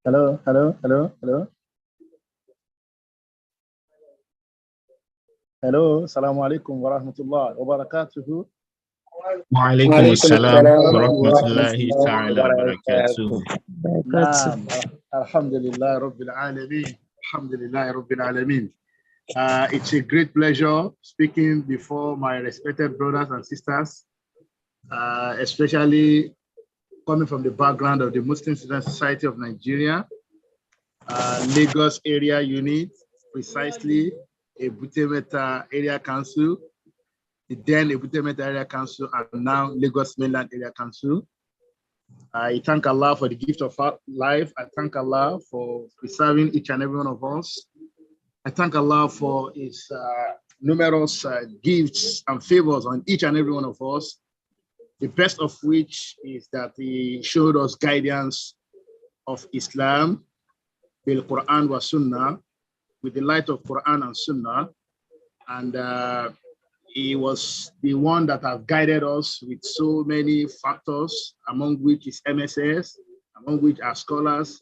Hello, hello, hello, hello. Hello, Assalamu alaikum wa rahmatullahi wa barakatuhu. وعليكم وعليكم السلام السلام ورحمة ورحمة الله الله تعالى وبركاته. وبركاته. Naam, alhamdulillah, Rabbil Alameen. Alhamdulillah, Rabbil Alameen. It's a great pleasure speaking before my respected brothers and sisters, especially coming from the background of the Muslim Student Society of Nigeria, Lagos Area Unit, precisely a Butemeta Area Council, the then Butemeta Area Council, and now Lagos Mainland Area Council. I thank Allah for the gift of life. I thank Allah for preserving each and every one of us. I thank Allah for His numerous gifts and favors on each and every one of us. The best of which is that He showed us guidance of Islam, the Quran wa Sunnah, with the light of Quran and Sunnah. And He was the one that has guided us with so many factors, among which is MSS, among which are scholars,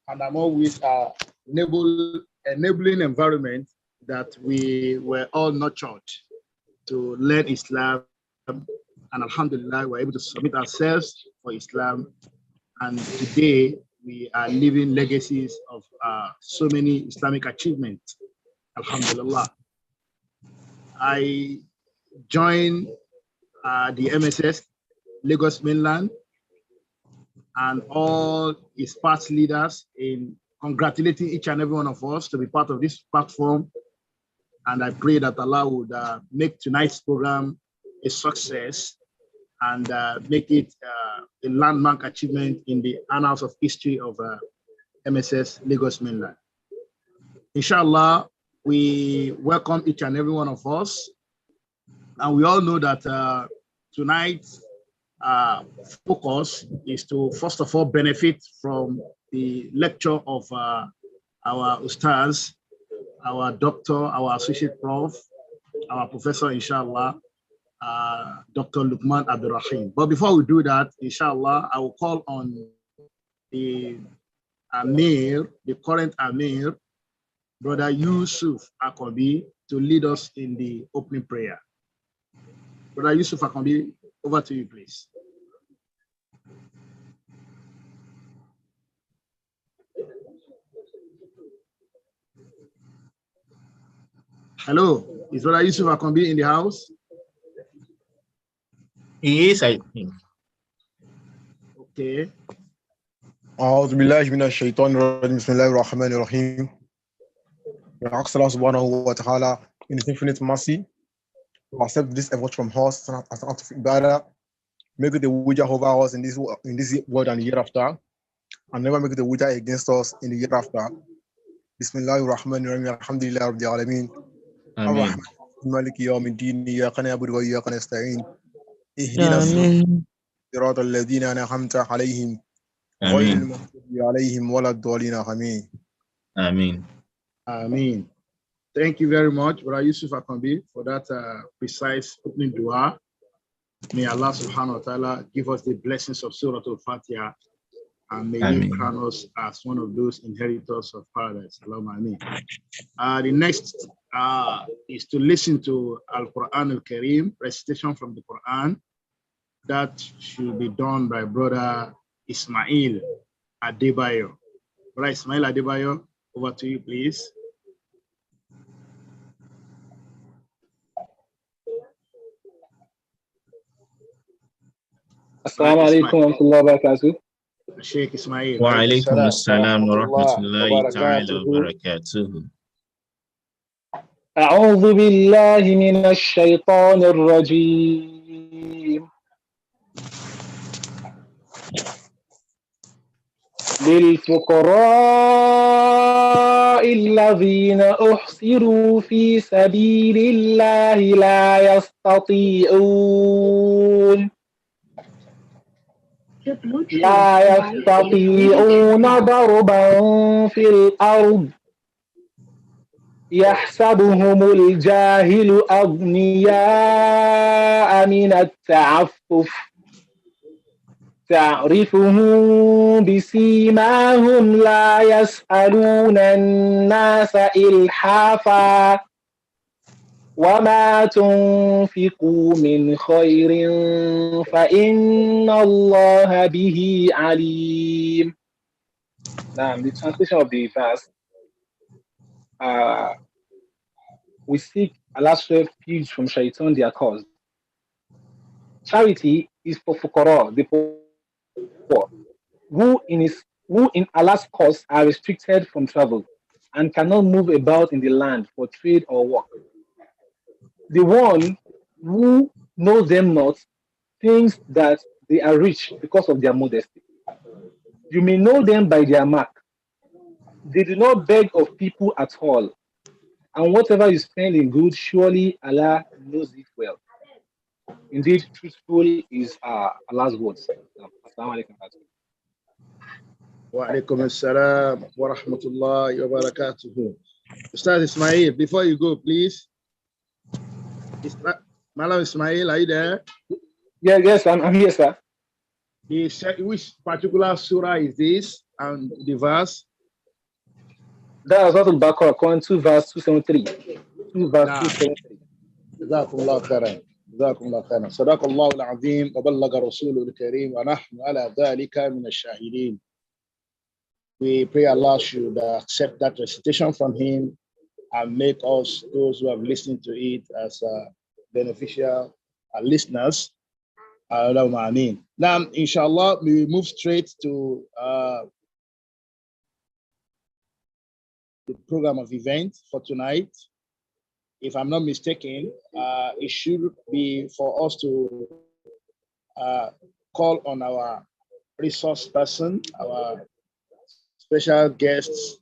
and among which are enabling environment that we were all nurtured to learn Islam. And alhamdulillah, we're able to submit ourselves for Islam. And today we are living legacies of so many Islamic achievements. Alhamdulillah. I joined the MSS Lagos Mainland and all its past leaders in congratulating each and every one of us to be part of this platform. And I pray that Allah would make tonight's program a success and make it a landmark achievement in the annals of history of MSS Lagos Mainland. Inshallah, we welcome each and every one of us. And we all know that tonight's focus is to, first of all, benefit from the lecture of our ustaz, our doctor, our associate prof, our professor, inshallah, Dr. Lukman Abdurrahim. But before we do that, inshallah, I will call on the Amir, the current Amir, Brother Yusuf Akobi, to lead us in the opening prayer. Brother Yusuf Akobi, over to you, please. Hello, is Brother Yusuf Akobi in the house? He is, I think. Okay. أعوذ بالله من الشيطان الرجيم بسم الله الرحمن الرحيم. We ask Allah subhanahu wa ta'ala in His infinite mercy to accept this effort from us as an act of ibadah, make it a wujah over us in this world and the year after, and never make it a wujah against us in the year after. Bismillahir Rahmanir Rahim. Alhamdulillah Rabbil Alameen. Amen. مالك يوم الدين إياك نعبد وإياك نستعين اهدنا الصراط الذين أنعمت عليهم غير المغضوب عليهم ولا الضالين آمين. Amen. Amen. Thank you very much, Brother Yusuf Akambi, for that precise opening dua. May Allah subhanahu wa ta'ala give us the blessings of Surah Al-Fatiha, and may He crown us as one of those inheritors of paradise. Allahumma ameen. The next is to listen to Al-Quran Al-Kareem, recitation from the Quran. That should be done by Brother Ismail Adebayo. Brother Ismail Adebayo, over to you, please. Assalamu alaikum wa rahmatullahi wa barakatuh. Sheikh Ismail. Wa alaikum assalam wa rahmatullahi ta'ala wa barakatuh. أعوذ بالله من الشيطان الرجيم. للفقراء الذين أحصروا في سبيل الله لا يستطيعون ضربا في الأرض يحسبهم الجاهل أغنياء من التعفف تعرفهم بسيماهم لا يسألون الناس إلحافا وما تنفقوا من خير فإن الله به عليم. Now, the translation of the verse, we seek Allah's refuge from shaitan, their cause. Charity is for fuqara, the poor, who in Allah's cause are restricted from travel and cannot move about in the land for trade or work. The one who knows them not thinks that they are rich because of their modesty. You may know them by their mark. They do not beg of people at all. And whatever you spend in good, surely Allah knows it well. Indeed, truthful is Allah's words. Assalamu alaikum. Wa alaikum assalam wa rahmatullahi wa barakatuhu. Ustaz Ismail, before you go, please. Malam Ismail, are you there? Yes, I'm here, sir. He said, which particular surah is this and the verse? That was what Al-Baqarah, Quran 2, verse 273. 2 verse 273. جزاكم الله خيرا. جزاكم الله خيرا. صدق الله العظيم وبلغ رسوله الكريم ونحن على ذلك من الشاهدين. We pray Allah should accept that recitation from him and make us, those who have listened to it, as beneficial listeners. Now, inshallah, we move straight to the program of event for tonight. If I'm not mistaken, it should be for us to call on our resource person, our special guests,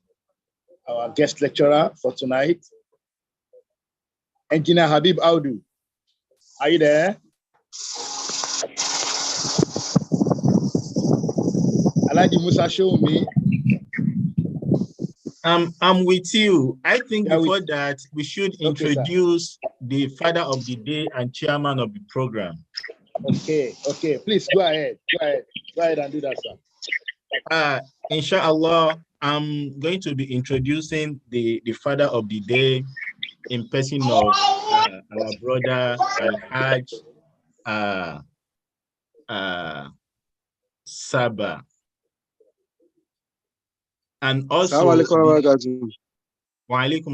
our guest lecturer for tonight, Engineer Habib Audu. Are you there? Alhaji Musa, show me. I'm with you. I think before that, we should introduce the father of the day and chairman of the program. Okay. Please go ahead. Go ahead and do that, sir. Inshallah, I'm going to be introducing the father of the day in person of our brother Al-Hajj Saba. And also, wa alaikum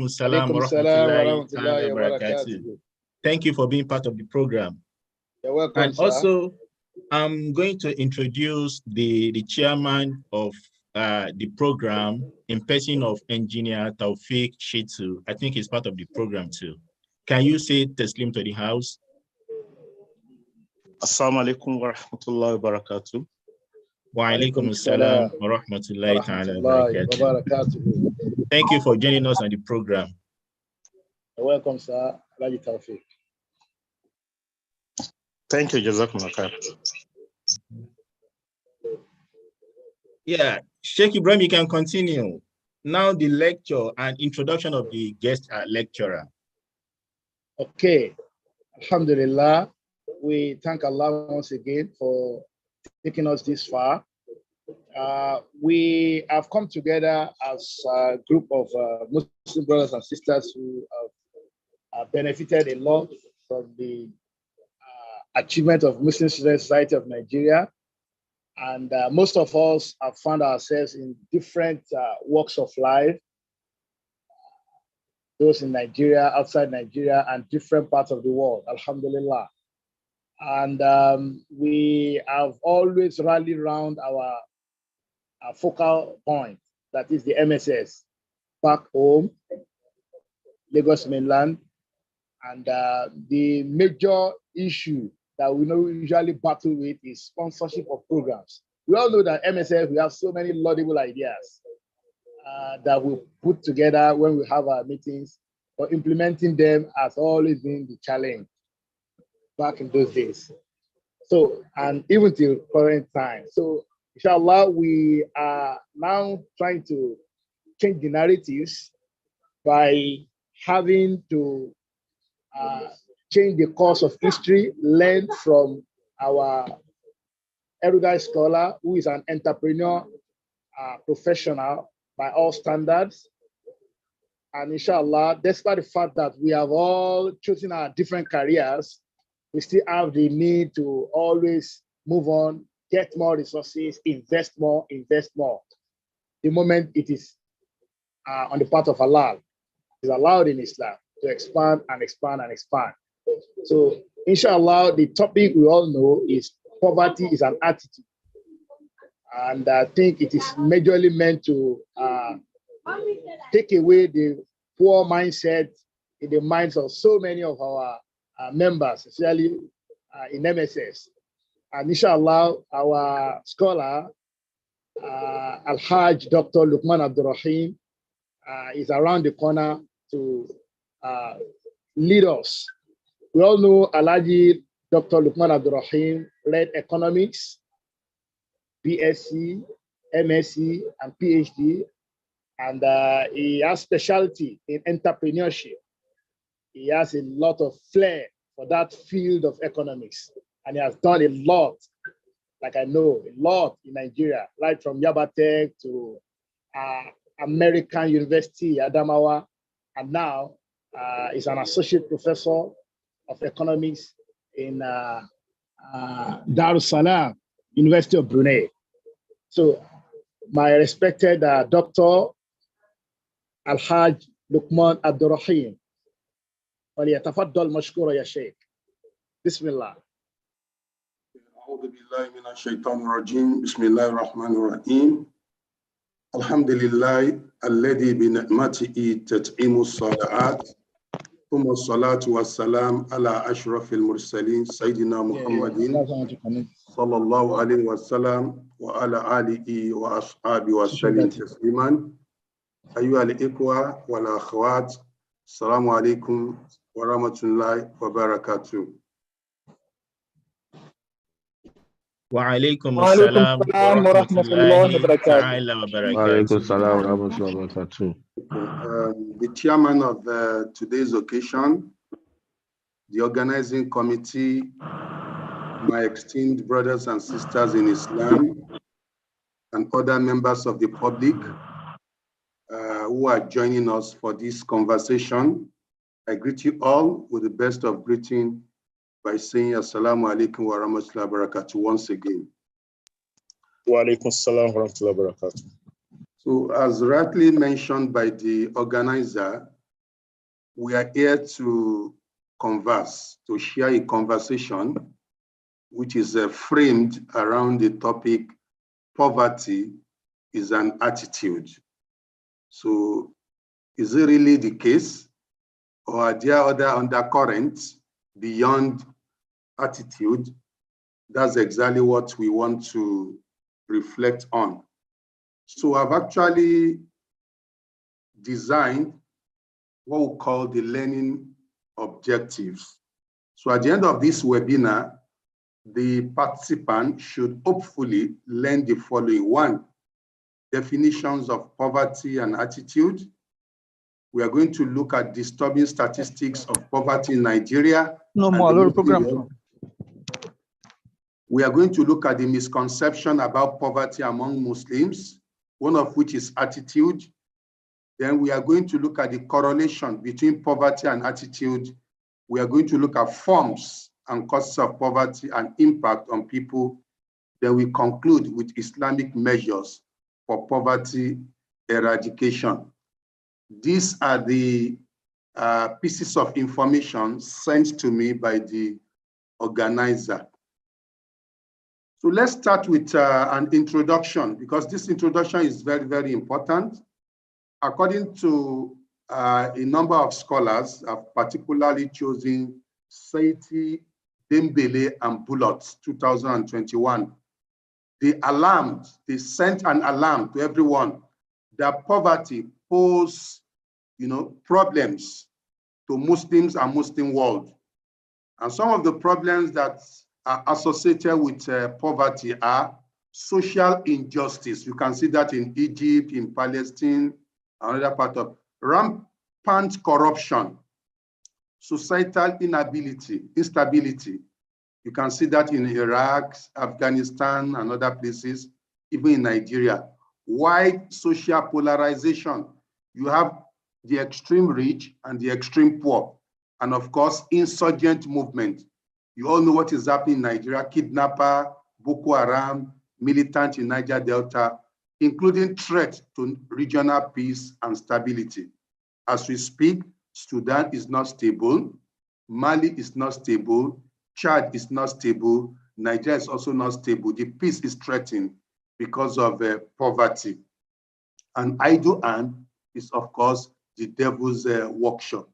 assalam wa rahmatullahi wa barakatuh. Thank you for being part of the program. You're welcome, and sir. Also, I'm going to introduce the chairman of the program in person of Engineer Taufik Shitu. I think he's part of the program too. Can you say Taslim to the house? Assalamu alaikum wa rahmatullahi wa barakatuh. Wa alaikum assalam wa rahmatullahi ta'ala wa barakatuh. Thank you for joining us on the program. You're welcome, sir. Alhaji Taufik. Thank you, Jazakumullah khair. Yeah, Sheikh Ibrahim, you can continue. Now the lecture and introduction of the guest lecturer. Okay, alhamdulillah. We thank Allah once again for taking us this far. We have come together as a group of Muslim brothers and sisters who have benefited a lot from the achievement of Muslim Student Society of Nigeria. And most of us have found ourselves in different walks of life, those in Nigeria, outside Nigeria, and different parts of the world, alhamdulillah. And we have always rallied around our focal point, that is the MSS, back home, Lagos mainland. And the major issue that we usually battle with is sponsorship of programs. We all know that MSF, we have so many laudable ideas that we put together when we have our meetings, but implementing them has always been the challenge back in those days. So, and even till current time. So, inshallah, we are now trying to change the narratives by having to change the course of history, learn from our erudite scholar who is an entrepreneur professional by all standards. And inshallah, despite the fact that we have all chosen our different careers, we still have the need to always move on, get more resources, invest more, invest more. The moment it is on the part of Allah, it is allowed in Islam to expand and expand and expand. So inshallah, the topic we all know is poverty is an attitude. And I think it is majorly meant to take away the poor mindset in the minds of so many of our members, especially in MSS. And inshallah, our scholar, Al-Hajj Dr. Luqman Abdurrahim, is around the corner to lead us. We all know Alhaji Dr. Luqman Abdurrahim read economics, BSc, MSc, and PhD, and he has specialty in entrepreneurship. He has a lot of flair for that field of economics, and he has done a lot, like I know, a lot in Nigeria, right from Yabatech to American University, Adamawa, and now he's an associate professor of economics in Dar es Salaam, University of Brunei. So my respected Dr. Al-Hajj Luqman Abdurrahim, وليتفضل مشكورا يا شيخ. بسم الله. أعوذ بالله من الشيطان الرجيم. بسم الله الرحمن الرحيم. الحمد لله الذي بنعمته تتم الصالحات ثم الصلاة والسلام على أشرف المرسلين سيدنا محمد صلى الله عليه وسلم وعلى آله وأصحابه وسلم تسليما. أيها الإخوة والأخوات، السلام عليكم ورحمة الله وبركاته. وعليكم السلام ورحمة الله تعالى وبركاته. The chairman of today's occasion, the organizing committee, my esteemed brothers and sisters in Islam, and other members of the public who are joining us for this conversation, I greet you all with the best of greeting by saying Assalamu alaikum wa rahmatullahi wa barakatuh once again. Wa alaikum assalam wa rahmatullahi wa barakatuh. So as rightly mentioned by the organizer, we are here to converse, to share a conversation which is framed around the topic, poverty is an attitude. So is it really the case, or are there other undercurrents beyond attitude? That's exactly what we want to reflect on. So I've actually designed what we call the learning objectives. So at the end of this webinar, the participant should hopefully learn the following. One, definitions of poverty and attitude. We are going to look at disturbing statistics of poverty in Nigeria. No more program. We are going to look at the misconception about poverty among Muslims, one of which is attitude. Then we are going to look at the correlation between poverty and attitude. We are going to look at forms and causes of poverty and impact on people. Then we conclude with Islamic measures for poverty eradication. These are the pieces of information sent to me by the organizer. So let's start with an introduction, because this introduction is very, very important. According to a number of scholars, I've particularly chosen Saiti, Dembele, and Bulot, 2021. They sent an alarm to everyone that poverty poses, problems to Muslims and Muslim world. And some of the problems that are associated with poverty are social injustice. You can see that in Egypt, in Palestine, another part of rampant corruption, societal instability, You can see that in Iraq, Afghanistan, and other places, even in Nigeria. Wide social polarization. You have the extreme rich and the extreme poor. And of course, insurgent movement. You all know what is happening in Nigeria: kidnapper, Boko Haram, militant in Niger Delta, including threat to regional peace and stability. As we speak, Sudan is not stable, Mali is not stable, Chad is not stable, Nigeria is also not stable. The peace is threatened because of poverty. And idle hand is, of course, the devil's workshop.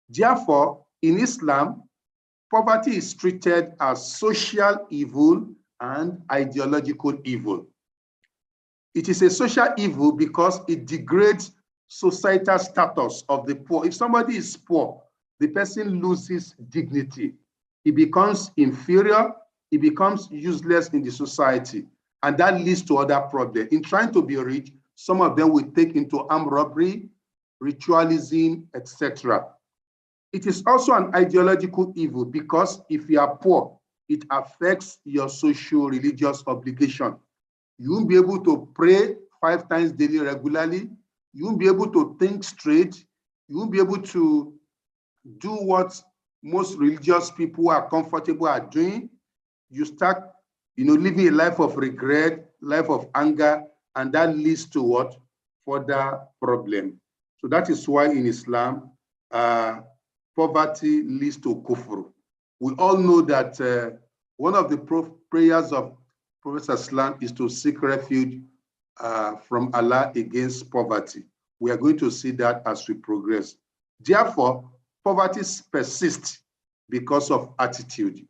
Therefore, in Islam, poverty is treated as social evil and ideological evil. It is a social evil because it degrades societal status of the poor. If somebody is poor, the person loses dignity. He becomes inferior, he becomes useless in the society, and that leads to other problems. In trying to be rich, some of them will take into armed robbery, ritualism, etc. It is also an ideological evil because if you are poor, it affects your social religious obligation. You won't be able to pray 5 times daily regularly. You won't be able to think straight. You won't be able to do what most religious people are comfortable at doing. You start, living a life of regret, life of anger, and that leads to what? Further problem. So that is why in Islam, poverty leads to kufr. We all know that one of the prayers of Prophet Islam is to seek refuge from Allah against poverty. We are going to see that as we progress. Therefore, poverty persists because of attitude,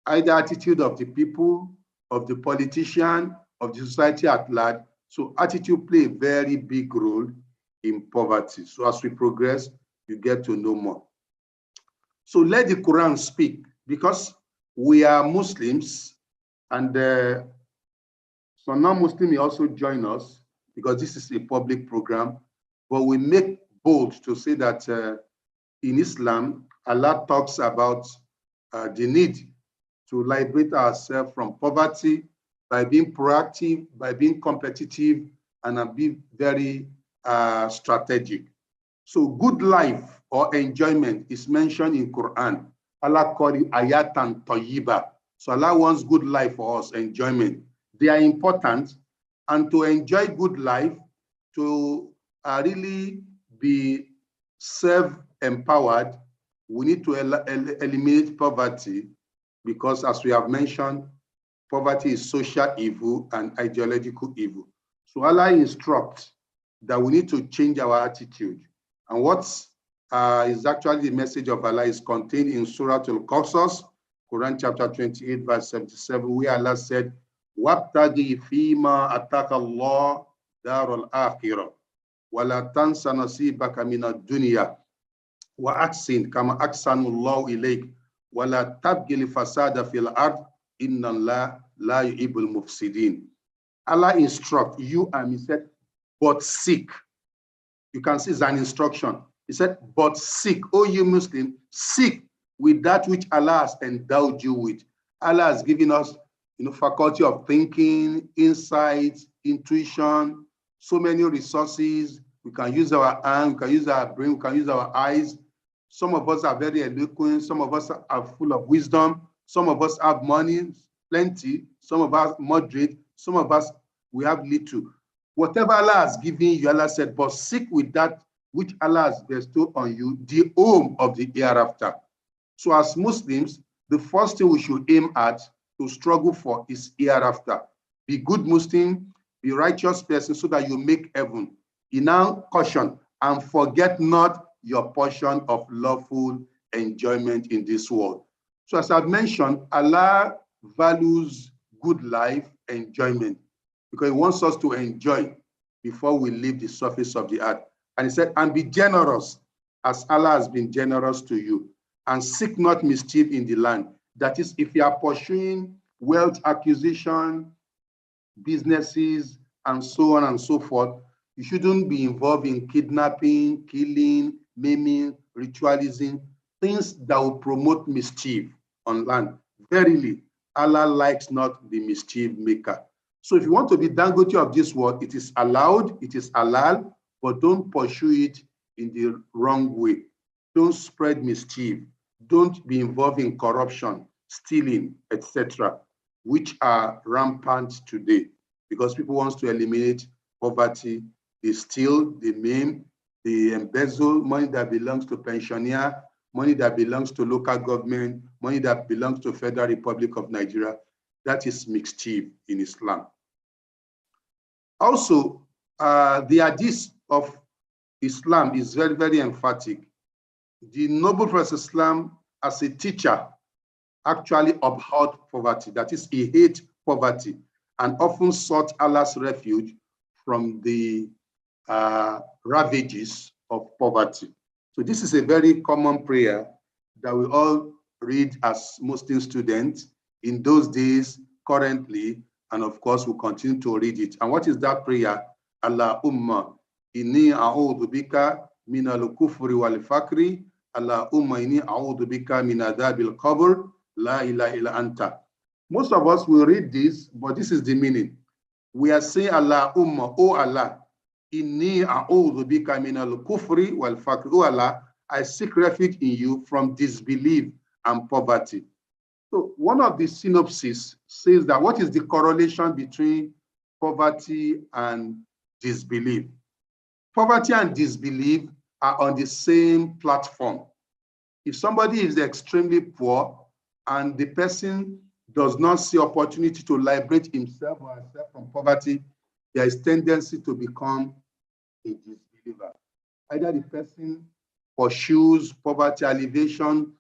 either attitude of the people, of the politician, of the society at large. So attitude plays a very big role in poverty. So as we progress, you get to know more. So let the Quran speak, because we are Muslims, and so non-Muslim may also join us, because this is a public program, but we make bold to say that in Islam, Allah talks about the need to liberate ourselves from poverty by being proactive, by being competitive, and be very strategic. So good life or enjoyment is mentioned in Quran. Allah called it ayatan tayyiba. So Allah wants good life for us, enjoyment. They are important, and to enjoy good life, to really be self-empowered, we need to eliminate poverty, because as we have mentioned, poverty is social evil and ideological evil. So Allah instructs that we need to change our attitude. And what is actually the message of Allah is contained in Surah Al-Qasas, Quran chapter 28, verse 77, where Allah said, وَابْتَغِي فِيمَا أَتَاكَ اللَّهُ دَارَ الْآخِرَةِ وَلَا تَنْسَ نَصِيبَكَ مِنَ الدُّنْيَا وَأَحْسِنْ كَمَا أَحْسَنَ اللَّهُ إِلَيْكَ وَلَا تَبْغِ الْفَسَادَ فِي الْأَرْضِ إِنَّ اللَّهَ لَا يُحِبُّ الْمُفْسِدِينَ. Allah instructs you and He said, but seek. You can see it's an instruction. He said, but seek, O you Muslim, seek with that which Allah has endowed you with. Allah has given us, faculty of thinking, insights, intuition, so many resources. We can use our hand, we can use our brain, we can use our eyes. Some of us are very eloquent, some of us are full of wisdom, some of us have money, plenty, some of us moderate, some of us, we have little. Whatever Allah has given you, Allah said, but seek with that which Allah has bestowed on you, the home of the hereafter. So as Muslims, the first thing we should aim at to struggle for is hereafter. Be good Muslim, be righteous person, so that you make heaven. He now caution, and forget not your portion of lawful enjoyment in this world. So as I've mentioned, Allah values good life, enjoyment, because He wants us to enjoy before we leave the surface of the earth. And He said, and be generous as Allah has been generous to you, and seek not mischief in the land. That is, if you are pursuing wealth acquisition, businesses, and so on and so forth, you shouldn't be involved in kidnapping, killing, maiming, ritualism, things that will promote mischief on land. Verily, Allah likes not the mischief maker. So if you want to be Dangote of this world, it is allowed, it is halal, but don't pursue it in the wrong way. Don't spread mischief. Don't be involved in corruption, stealing, etc., which are rampant today because people want to eliminate poverty. They steal, they maim, they embezzle money that belongs to pensioner, money that belongs to local government, money that belongs to Federal Republic of Nigeria. That is mischief in Islam. Also, the hadith of Islam is very, very emphatic. The noble Prophet Islam, as a teacher, actually abhorred poverty. That is, he hated poverty and often sought Allah's refuge from the ravages of poverty. So this is a very common prayer that we all read as Muslim students in those days, currently, and of course, we'll continue to read it. And what is that prayer? Allahumma inni a'udhu bika min al-kufri wal-fakri. Allahumma inni a'udhu bika min adhabil qabr. La ilaha illa anta. Most of us will read this, but this is the meaning. We are saying Allahumma, oh Allah, inni a'udhu bika min al-kufri wal-fakri. Oh Allah, I seek refuge in you from disbelief and poverty. So one of the synopses says that what is the correlation between poverty and disbelief? Poverty and disbelief are on the same platform. If somebody is extremely poor and the person does not see opportunity to liberate himself or herself from poverty, there is tendency to become a disbeliever. Either the person pursues poverty alleviation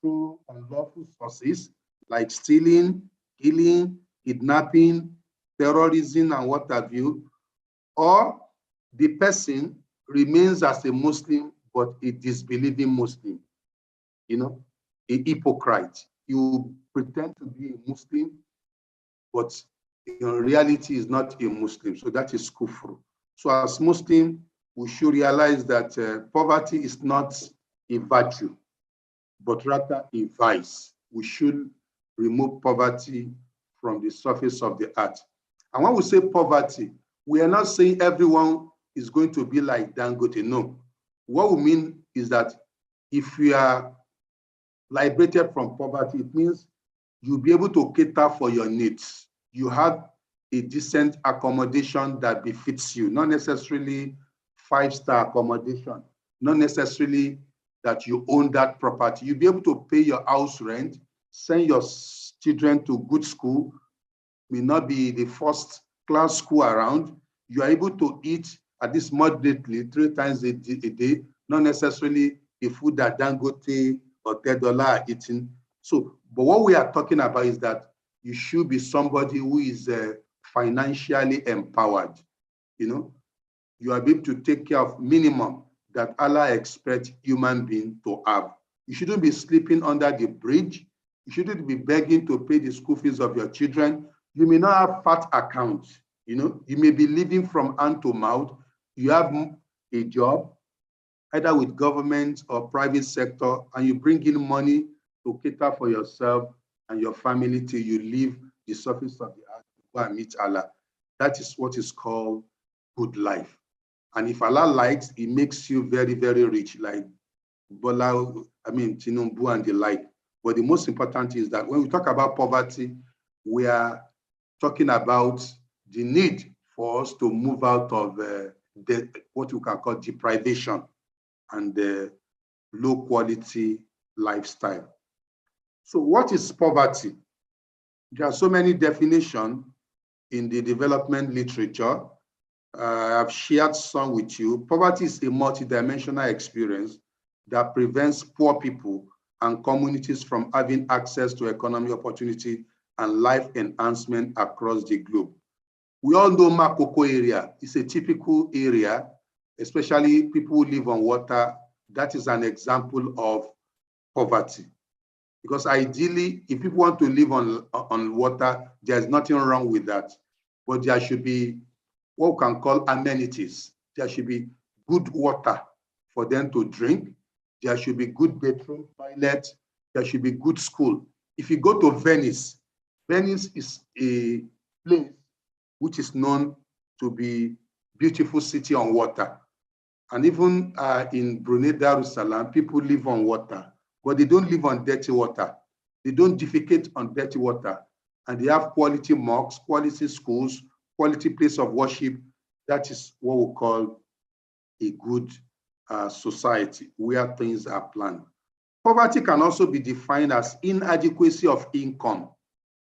through unlawful sources like stealing, killing, kidnapping, terrorism, and what have you, or the person remains as a Muslim but a disbelieving Muslim, a hypocrite. You pretend to be a Muslim, but in reality is not a Muslim. So that is kufr. So as Muslim, we should realize that poverty is not a virtue, but rather a vice. We should remove poverty from the surface of the earth. And when we say poverty, we are not saying everyone is going to be like Dangote. No. What we mean is that if we are liberated from poverty, it means you'll be able to cater for your needs. You have a decent accommodation that befits you, not necessarily 5-star accommodation, not necessarily that you own that property. You'll be able to pay your house rent, send your children to good school, may not be the first-class school around. You are able to eat at least moderately 3 times a day, not necessarily the food that Dangote or $10 are eating. So, but what we are talking about is that you should be somebody who is financially empowered. You are able to take care of minimum that Allah expects human being to have. You shouldn't be sleeping under the bridge. You shouldn't be begging to pay the school fees of your children. You may not have fat accounts. You may be living from hand to mouth. You have a job, either with government or private sector, and you bring in money to cater for yourself and your family till you leave the surface of the earth to go and meet Allah. That is what is called good life. And if Allah likes, it makes you very, very rich, like Tinubu and the like. But the most important is that when we talk about poverty, we are talking about the need for us to move out of what we can call deprivation and the low quality lifestyle. So what is poverty? There are so many definitions in the development literature. I've shared some with you. Poverty is a multidimensional experience that prevents poor people and communities from having access to economic opportunity and life enhancement across the globe. We all know Makoko area is a typical area, especially people who live on water. That is an example of poverty. Because ideally, if people want to live on water, there's nothing wrong with that. But there should be what we can call amenities. There should be good water for them to drink. There should be good bathroom, toilet. There should be good school. If you go to Venice, Venice is a place which is known to be beautiful city on water. And even in Brunei Darussalam, people live on water, but they don't live on dirty water. They don't defecate on dirty water. And they have quality mosques, quality schools, quality place of worship. That is what we call a good society where things are planned. Poverty can also be defined as inadequacy of income,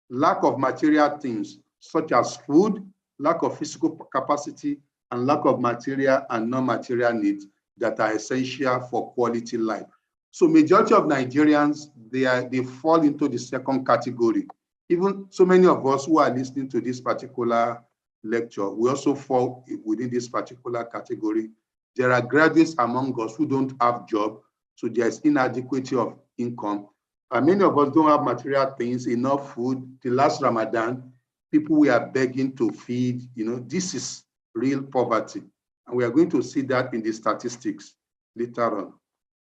lack of material things such as food, lack of physical capacity, and lack of material and non-material needs that are essential for quality life. So majority of Nigerians, they fall into the second category. Even so many of us who are listening to this particular lecture, we also fall within this particular category. There are graduates among us who don't have job, so there's inadequacy of income. And many of us don't have material things, enough food. The last Ramadan, people we are begging to feed, this is real poverty. And we are going to see that in the statistics later on.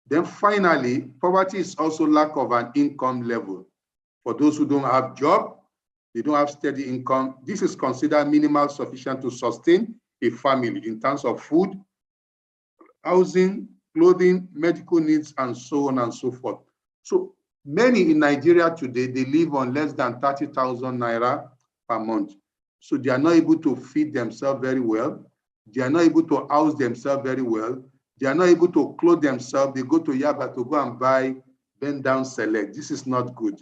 Then finally, poverty is also lack of an income level. For those who don't have job, they don't have steady income. This is considered minimal sufficient to sustain a family in terms of food, housing, clothing, medical needs, and so on and so forth. So many in Nigeria today, they live on less than 30,000 naira per month. So they are not able to feed themselves very well. They are not able to house themselves very well. They are not able to clothe themselves. They go to Yaba to go and buy bend down select. This is not good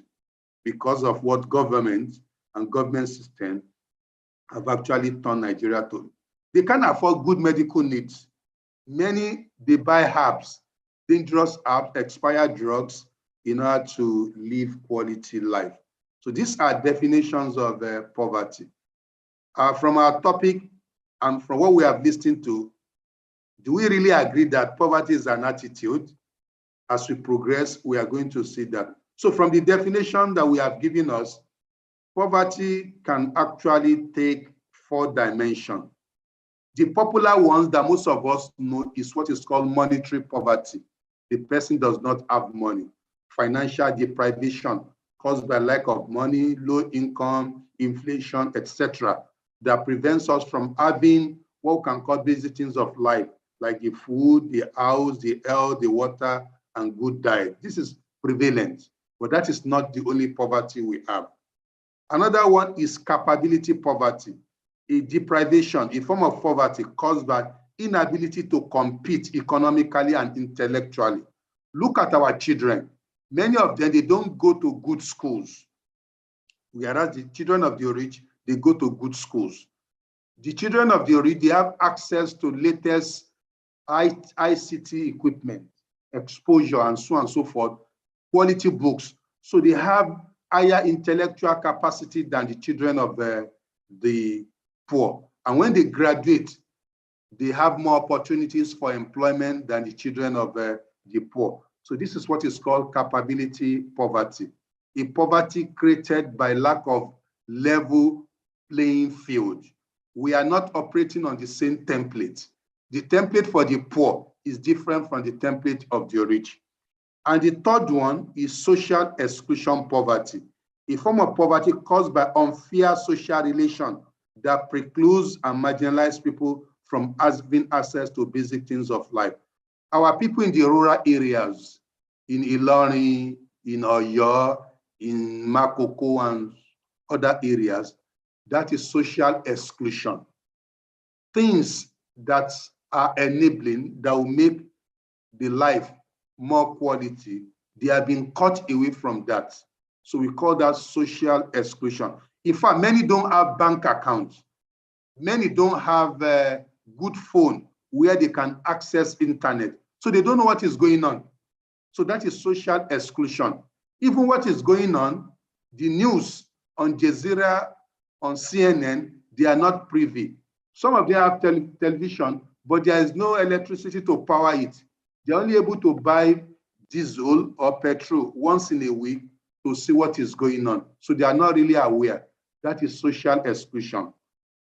because of what government and government system have actually turned Nigeria to. They can't afford good medical needs. Many, they buy herbs, dangerous herbs, expired drugs in order to live quality life. So these are definitions of poverty. From our topic and from what we have listened to, do we really agree that poverty is an attitude? As we progress, we are going to see that. So from the definition that we have given us, poverty can actually take 4 dimensions. The popular ones that most of us know is what is called monetary poverty. The person does not have money. Financial deprivation caused by lack of money, low income, inflation, etc., that prevents us from having what we can call basic things of life, like the food, the house, the air, the water, and good diet. This is prevalent, but that is not the only poverty we have. Another one is capability poverty, a deprivation, a form of poverty caused by inability to compete economically and intellectually. Look at our children. Many of them, they don't go to good schools, whereas the children of the rich, they go to good schools. The children of the rich, they have access to latest ICT equipment, exposure, and so on and so forth, quality books. So they have higher intellectual capacity than the children of the poor. And when they graduate, they have more opportunities for employment than the children of the poor. So this is what is called capability poverty, a poverty created by lack of level playing field. We are not operating on the same template. The template for the poor is different from the template of the rich. And the third one is social exclusion poverty, a form of poverty caused by unfair social relations that precludes and marginalize people from having access to basic things of life. Our people in the rural areas, in Ilorin, in Oyo, in Makoko, and other areas, that is social exclusion. Things that are enabling, that will make the life more quality, they have been cut away from that. So we call that social exclusion. In fact, many don't have bank accounts. Many don't have a good phone where they can access internet. So they don't know what is going on. So that is social exclusion. Even what is going on, the news on Jazeera, on CNN, they are not privy. Some of them have television, but there is no electricity to power it. They're only able to buy diesel or petrol once in a week to see what is going on. So they are not really aware. That is social exclusion.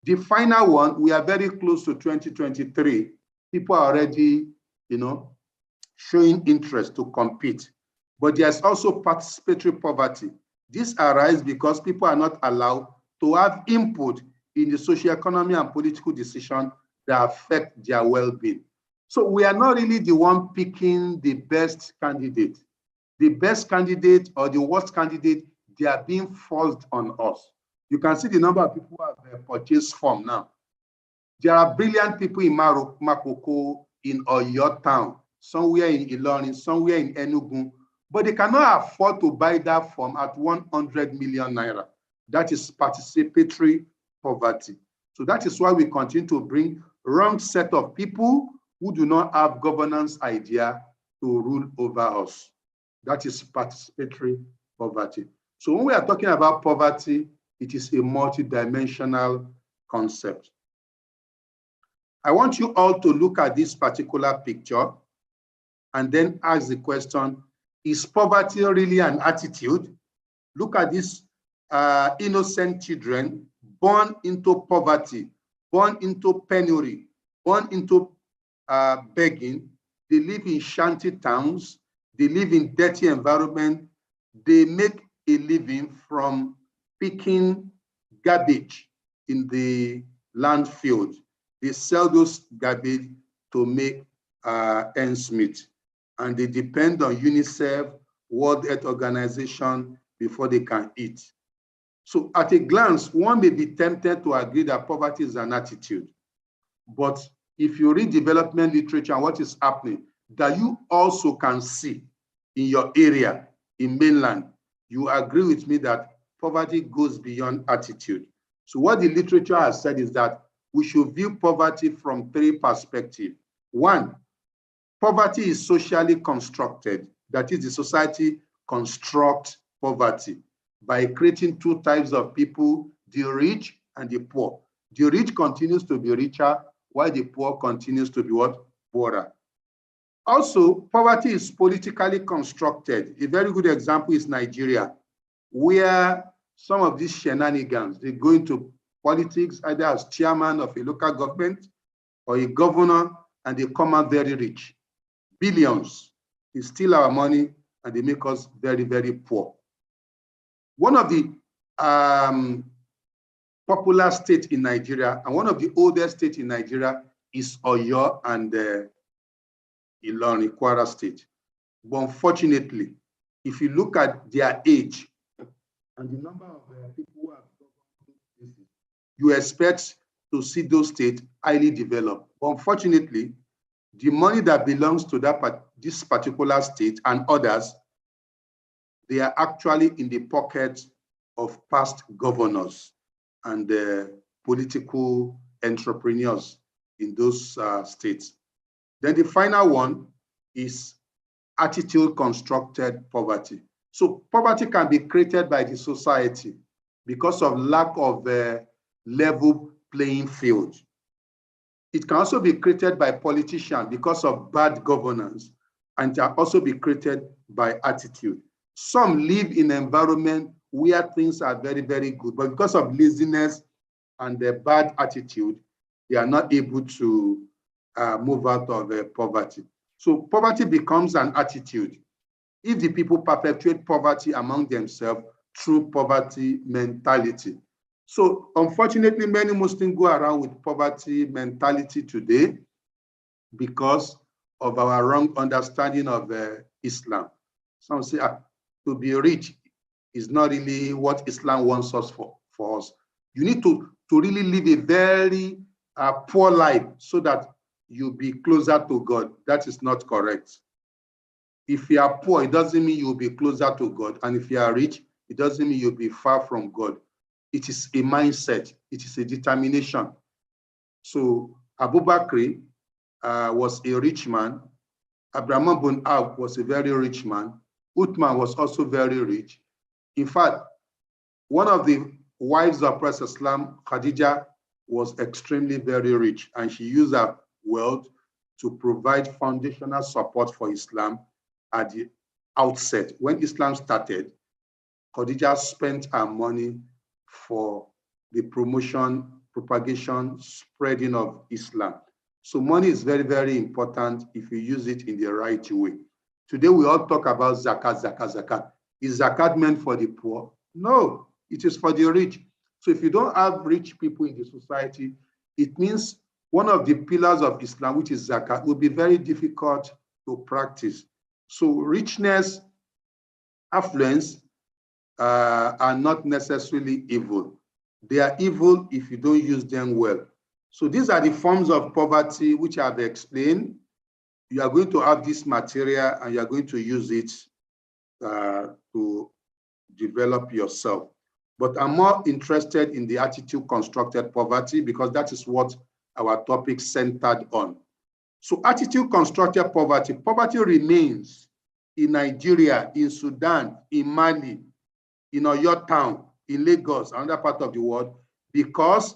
The final one, we are very close to 2023. People are already, showing interest to compete. But there's also participatory poverty, This arises because people are not allowed to have input in the social economy and political decisions that affect their well-being. So we are not really the one picking the best candidate. The best candidate or the worst candidate, they are being forced on us. You can see the number of people who have purchased form now. There are brilliant people in Makoko, in Oyo town, somewhere in Ilorin, somewhere in Enugu, but they cannot afford to buy that form at 100 million naira. That is participatory poverty. So that is why we continue to bring wrong set of people who do not have governance idea to rule over us. That is participatory poverty. So when we are talking about poverty, it is a multidimensional concept. I want you all to look at this particular picture and then ask the question, is poverty really an attitude? Look at these innocent children born into poverty, born into penury, born into begging. They live in shanty towns. They live in dirty environment. They make a living from picking garbage in the landfill. They sell those garbage to make ends meet. And they depend on UNICEF, World Health Organization before they can eat. So at a glance, one may be tempted to agree that poverty is an attitude. But if you read development literature and what is happening, that you also can see in your area, in mainland, you agree with me that poverty goes beyond attitude. So what the literature has said is that we should view poverty from three perspectives. One, poverty is socially constructed. That is, the society constructs poverty by creating two types of people, the rich and the poor. The rich continues to be richer, while the poor continues to be what? Poorer. Also, poverty is politically constructed. A very good example is Nigeria, where some of these shenanigans, they go into politics either as chairman of a local government or a governor, and they come out very rich. Billions. They steal our money and they make us very, very poor. One of the popular states in Nigeria and one of the oldest states in Nigeria is Oyo and Ilorin, Kwara State. But unfortunately, if you look at their age and the number of people who have governed, you expect to see those states highly developed. But unfortunately, the money that belongs to this particular state and others, they are actually in the pocket of past governors and political entrepreneurs in those states. Then the final one is attitude constructed poverty. So poverty can be created by the society because of lack of level playing field. It can also be created by politicians because of bad governance, and can also be created by attitude. Some live in an environment where things are very, very good, but because of laziness and their bad attitude, they are not able to move out of poverty. So poverty becomes an attitude if the people perpetuate poverty among themselves through poverty mentality. So unfortunately, many Muslims go around with poverty mentality today because of our wrong understanding of Islam. Some say to be rich is not really what Islam wants us for us. You need to really live a very poor life so that you'll be closer to God. That is not correct. If you are poor, it doesn't mean you'll be closer to God. And if you are rich, it doesn't mean you'll be far from God. It is a mindset. It is a determination. So Abu Bakr was a rich man. Abraham bin Auf was a very rich man. Uthman was also very rich. In fact, one of the wives of Prophet Islam, Khadija, was extremely very rich, and she used her wealth to provide foundational support for Islam at the outset. When Islam started, Khadija spent her money for the promotion, propagation, spreading of Islam. So money is very, very important if you use it in the right way. Today, we all talk about zakat, zakat, zakat. Is zakat meant for the poor? No, it is for the rich. So if you don't have rich people in the society, it means one of the pillars of Islam, which is zakat, will be very difficult to practice. So richness, affluence are not necessarily evil. They are evil if you don't use them well. So these are the forms of poverty which I've explained. You are going to have this material and you are going to use it to develop yourself. But I'm more interested in the attitude constructed poverty because that is what our topic centered on. So attitude constructed poverty, poverty remains in Nigeria, in Sudan, in Mali, in Oyo town, in Lagos, another part of the world, because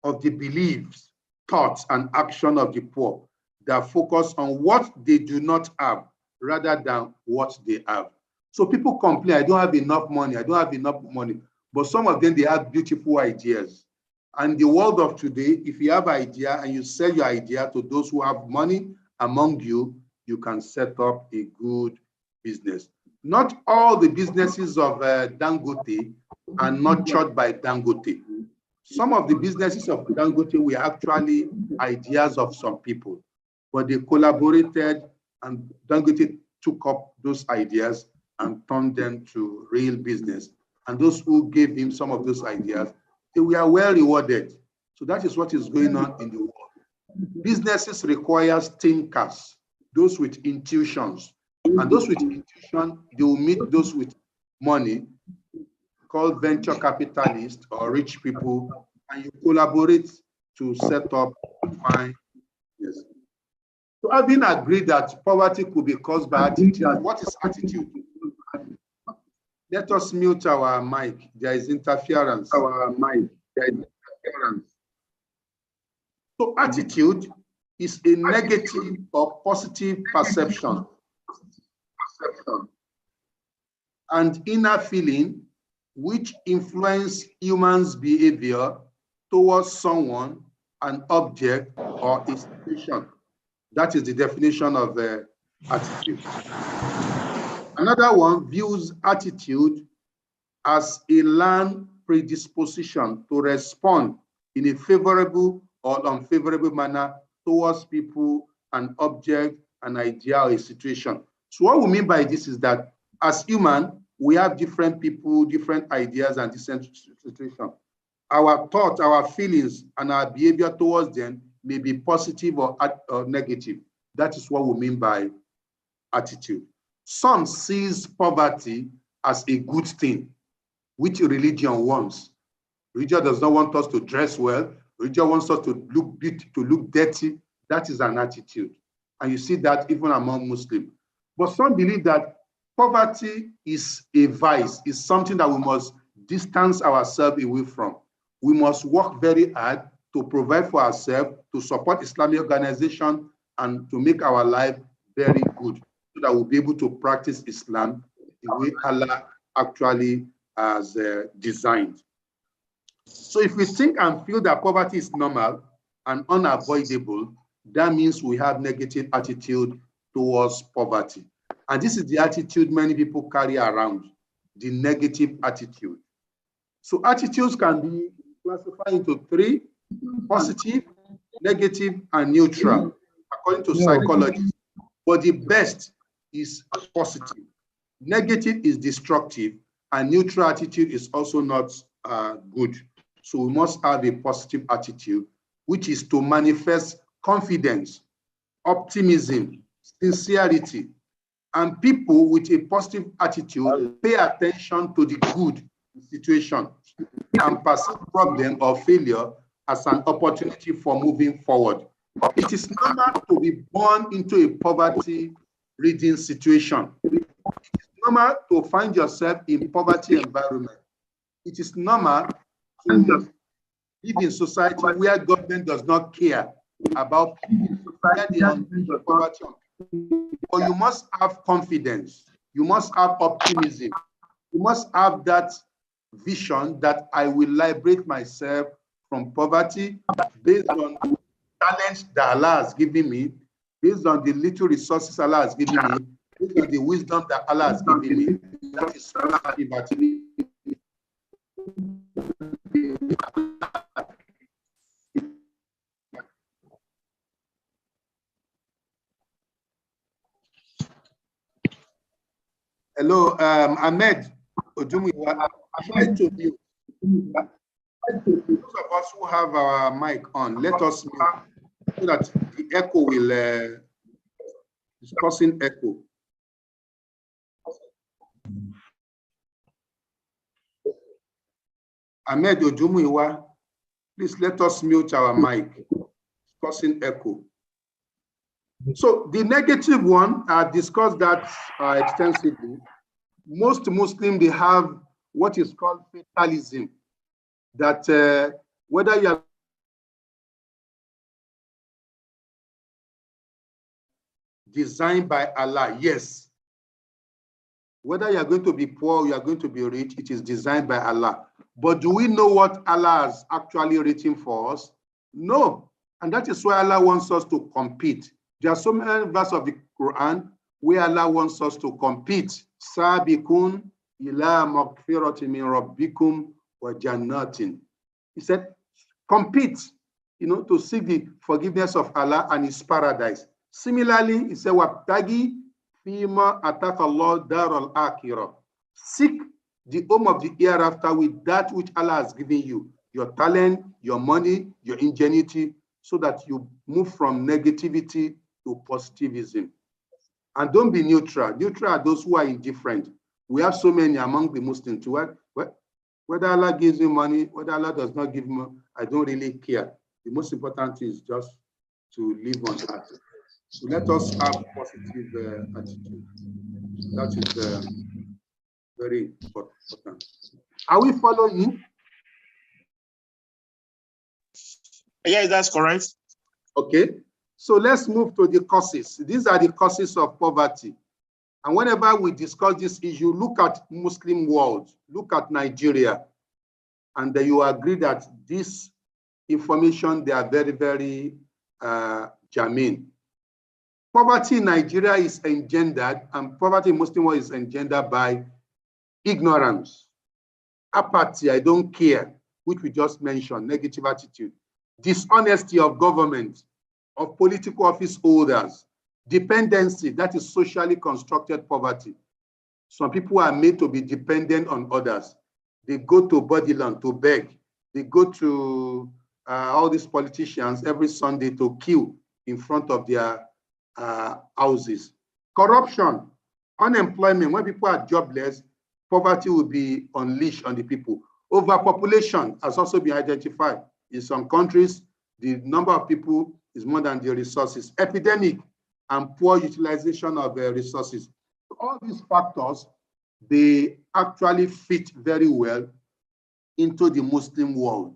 of the beliefs, thoughts, and action of the poor that focus on what they do not have rather than what they have. So people complain, I don't have enough money, I don't have enough money. But some of them, they have beautiful ideas. And the world of today, if you have an idea and you sell your idea to those who have money among you, you can set up a good business. Not all the businesses of Dangote are nurtured by Dangote. Some of the businesses of Dangote were actually ideas of some people, but they collaborated and Dangote took up those ideas and turned them to real business. And those who gave him some of those ideas, they were well rewarded. So that is what is going on in the world. Businesses require thinkers, those with intuitions. And those with intuition, they will meet those with money, called venture capitalists or rich people, and you collaborate to set up fine business. So having agreed that poverty could be caused by attitude, what is attitude? Let us mute our mic. There is interference. So attitude is a negative or positive perception and inner feeling which influence humans' behavior towards someone, an object, or a situation. That is the definition of attitude. Another one views attitude as a learned predisposition to respond in a favorable or unfavorable manner towards people, an object, an idea, or a situation. So what we mean by this is that as human, we have different people, different ideas, and different situations. Our thoughts, our feelings, and our behavior towards them may be positive or negative. That is what we mean by attitude. Some sees poverty as a good thing, which religion wants. Religion does not want us to dress well. Religion wants us to look dirty. That is an attitude. And you see that even among Muslims. But some believe that poverty is a vice, is something that we must distance ourselves away from. We must work very hard to provide for ourselves, to support Islamic organization, and to make our life very good, so that we'll be able to practice Islam the way Allah actually has designed. So if we think and feel that poverty is normal and unavoidable, that means we have negative attitude towards poverty. And this is the attitude many people carry around, the negative attitude. So attitudes can be classified into three: positive, negative, and neutral, according to psychologists. But the best is positive. Negative is destructive, and neutral attitude is also not good. So we must have a positive attitude, which is to manifest confidence, optimism, sincerity. And people with a positive attitude pay attention to the good situation and perceive problem or failure as an opportunity for moving forward. It is normal to be born into a poverty-ridden situation. It is normal to find yourself in poverty environment. It is normal to live in society where government does not care about people, where they are in poverty. But you must have confidence. You must have optimism. You must have that vision that I will liberate myself from poverty based on the talents that Allah has given me, based on the little resources Allah has given me, based on the wisdom that Allah has given me. That is positive attitude. Hello, Ahmed Odumiwa, try to mute. Those of us who have our mic on, let us mute so that the echo will, is causing echo. Ahmed Odumiwa, please let us mute our mic. It's causing echo. So the negative one, I discussed that extensively. Most Muslims, they have what is called fatalism, that whether you are designed by Allah, yes. Whether you are going to be poor or you are going to be rich, it is designed by Allah. But do we know what Allah has actually written for us? No. And that is why Allah wants us to compete. There are so many verses of the Quran where Allah wants us to compete. Sabikun ila maghfiratin min rabbikum wa jannatin. He said, compete, to seek the forgiveness of Allah and His paradise. Similarly, he said, wabtagi fima atakallah darul akhirah. Seek the home of the hereafter with that which Allah has given you, your talent, your money, your ingenuity, so that you move from negativity to positivism. And don't be neutral. Neutral are those who are indifferent. We have so many among the Muslims too. Whether Allah gives you money, whether Allah does not give you, I don't really care. The most important thing is just to live on earth. So let us have positive attitude. That is very important. Are we following? Yeah, that's correct. Okay. So let's move to the causes. These are the causes of poverty. And whenever we discuss this issue, look at Muslim world, look at Nigeria, and then you agree that this information, they are very, very germane. Poverty in Nigeria is engendered, and poverty in Muslim world is engendered by ignorance, apathy, I don't care, which we just mentioned, negative attitude, dishonesty of government, of political office holders, dependency, that is socially constructed poverty. Some people are made to be dependent on others. They go to Bodyland to beg. They go to all these politicians every Sunday to queue in front of their houses. Corruption, unemployment, when people are jobless, poverty will be unleashed on the people. Overpopulation has also been identified. In some countries, the number of people is more than the resources. Epidemic and poor utilization of resources. All these factors, they actually fit very well into the Muslim world.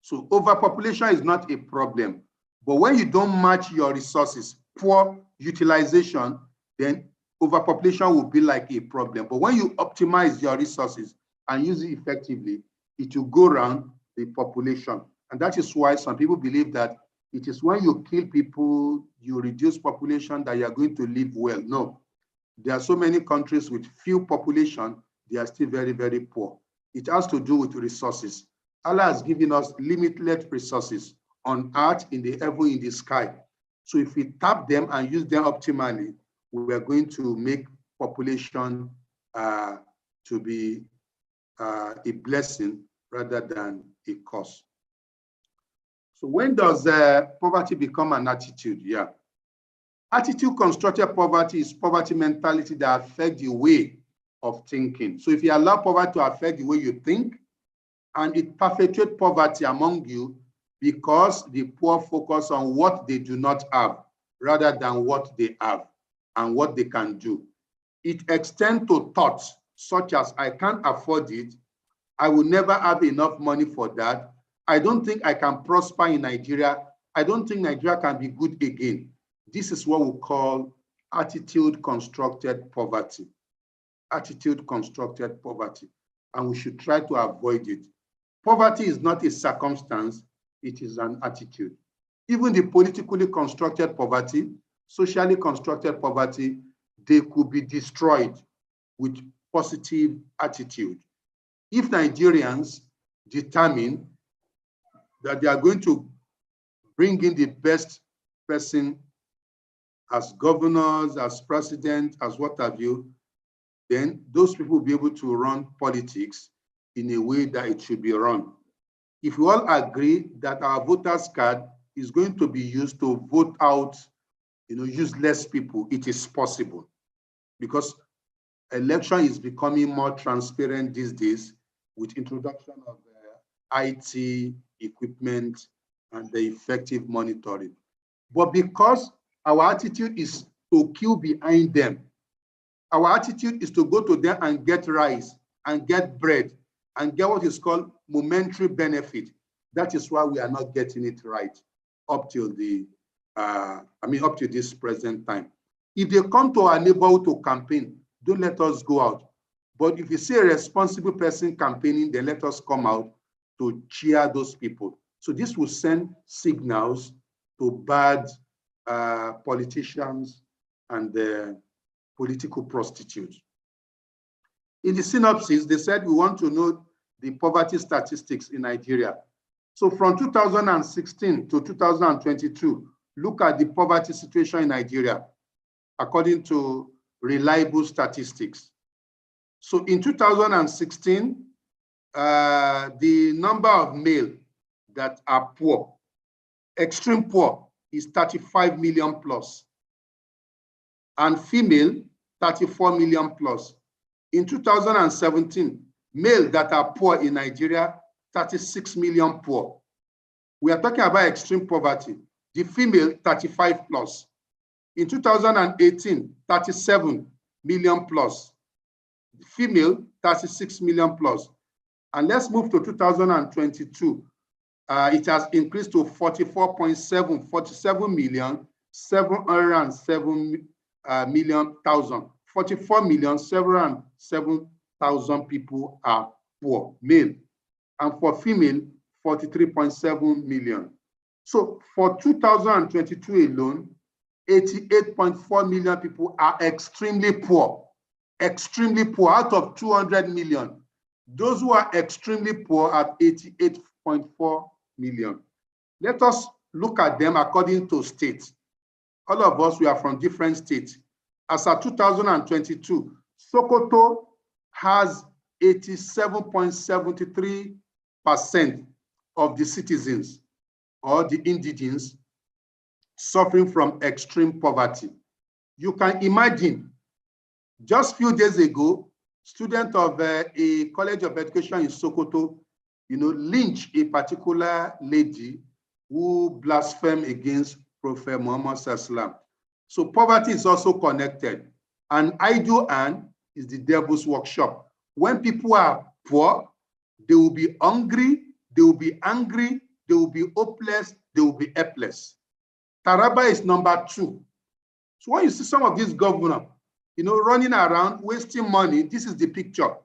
So overpopulation is not a problem. But when you don't match your resources, poor utilization, then overpopulation will be like a problem. But when you optimize your resources and use it effectively, it will go around the population. And that is why some people believe that it is when you kill people, you reduce population, that you are going to live well. No. There are so many countries with few population, they are still very, very poor. It has to do with resources. Allah has given us limitless resources on earth, in the heaven, in the sky. So if we tap them and use them optimally, we are going to make population to be a blessing rather than a curse. So when does poverty become an attitude? Yeah. Attitude constructed poverty is poverty mentality that affects the way of thinking. So if you allow poverty to affect the way you think, and it perpetuates poverty among you because the poor focus on what they do not have rather than what they have and what they can do. It extends to thoughts such as, I can't afford it, I will never have enough money for that, I don't think I can prosper in Nigeria, I don't think Nigeria can be good again. This is what we call attitude constructed poverty. Attitude constructed poverty. And we should try to avoid it. Poverty is not a circumstance, it is an attitude. Even the politically constructed poverty, socially constructed poverty, they could be destroyed with positive attitude. If Nigerians determine that they are going to bring in the best person as governors, as president, as what have you, then those people will be able to run politics in a way that it should be run. If we all agree that our voters card is going to be used to vote out, useless people, it is possible, because election is becoming more transparent these days with introduction of IT equipment and the effective monitoring. But because our attitude is to queue behind them, our attitude is to go to them and get rice and get bread and get what is called momentary benefit. That is why we are not getting it right up till up to this present time. If they come to our neighborhood to campaign, don't let us go out. But if you see a responsible person campaigning, then let us come out to cheer those people. So this will send signals to bad politicians and political prostitutes. In the synopsis, they said we want to know the poverty statistics in Nigeria. So from 2016 to 2022, look at the poverty situation in Nigeria according to reliable statistics. So in 2016, the number of male that are poor, extreme poor, is 35 million plus, and female, 34 million plus. In 2017, male that are poor in Nigeria, 36 million poor. We are talking about extreme poverty. The female, 35 plus. In 2018, 37 million plus. The female, 36 million plus. And let's move to 2022. It has increased to 47 million, 707 million thousand. 44,707,000 people are poor, male. And for female, 43.7 million. So for 2022 alone, 88.4 million people are extremely poor. Extremely poor, out of 200 million. Those who are extremely poor are 88.4 million. Let us look at them according to states. All of us, we are from different states. As of 2022, Sokoto has 87.73% of the citizens or the indigents suffering from extreme poverty. You can imagine, just a few days ago, student of a college of education in Sokoto, lynched a particular lady who blasphemed against Prophet Muhammad Sallallahu. So poverty is also connected. And idle hand is the devil's workshop. When people are poor, they will be hungry, they will be angry, they will be hopeless, they will be helpless. Taraba is number 2. So when you see some of these governors, running around, wasting money, this is the picture.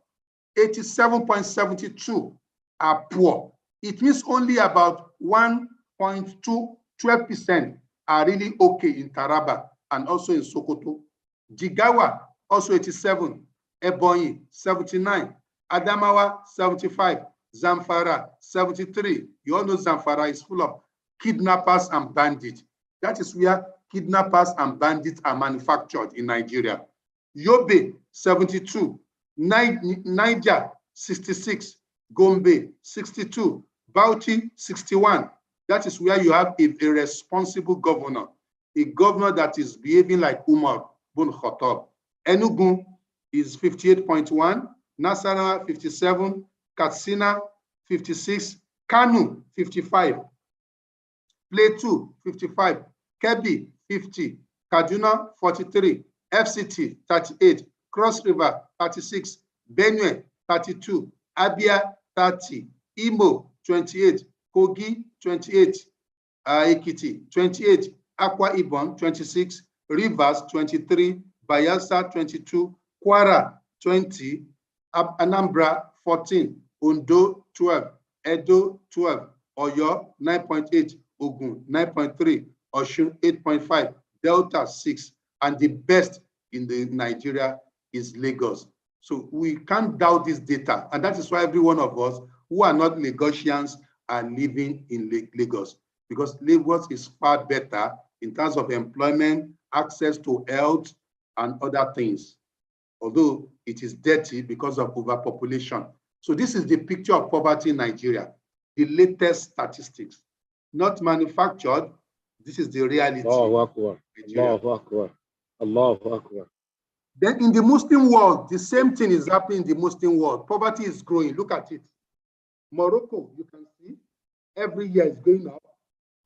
87.72 are poor. It means only about 1.12% are really okay in Taraba and also in Sokoto. Jigawa, also 87. Ebonyi, 79. Adamawa, 75. Zamfara, 73. You all know Zamfara is full of kidnappers and bandits. That is where kidnappers and bandits are manufactured in Nigeria. Yobe, 72. Niger, 66. Gombe, 62. Bauchi, 61. That is where you have a responsible governor, a governor that is behaving like Umar bin Khattab. Enugu is 58.1. Nasarawa, 57. Katsina, 56. Kanu, 55. Plateau, 55. Kebbi, 50. Kaduna, 43. FCT, 38. Cross River, 36. Benue, 32. Abia, 30. Imo, 28. Kogi, 28. Ekiti, 28. Akwa Ibom, 26. Rivers, 23. Bayelsa, 22. Kwara, 20. Anambra, 14. Ondo, 12. Edo, 12. Oyo, 9.8. Ogun, 9.3. Osun, 8.5. Delta, 6. And the best in the Nigeria is Lagos. So we can't doubt this data. And that is why every one of us who are not Lagosians are living in Lagos, because Lagos is far better in terms of employment, access to health, and other things. although it is dirty because of overpopulation. So this is the picture of poverty in Nigeria, the latest statistics, not manufactured. This is the reality. Allahu Akbar. Allahu Akbar. Allahu Akbar. Then in the Muslim world, the same thing is happening in the Muslim world. Poverty is growing. Look at it. Morocco, you can see, every year is going up.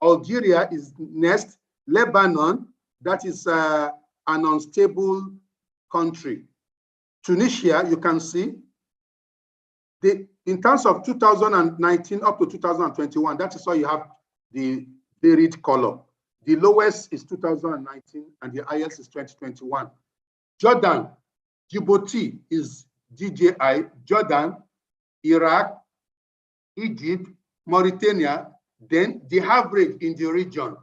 Algeria is next. Lebanon, that is an unstable country. Tunisia, you can see, in terms of 2019 up to 2021, that is why you have the varied color. The lowest is 2019 and the highest is 2021. Jordan, Djibouti is DJI, Jordan, Iraq, Egypt, Mauritania, then the average in the region.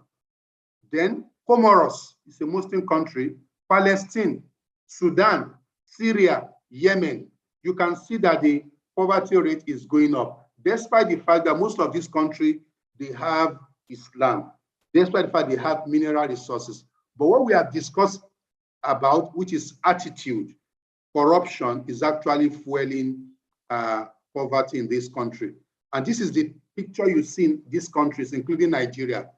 Then Comoros is a Muslim country, Palestine, Sudan, Syria, Yemen. You can see that the poverty rate is going up, despite the fact that most of these countries, they have Islam, despite the fact they have mineral resources. But what we have discussed about, which is attitude, corruption is actually fueling poverty in this country. And this is the picture you see in these countries, including Nigeria: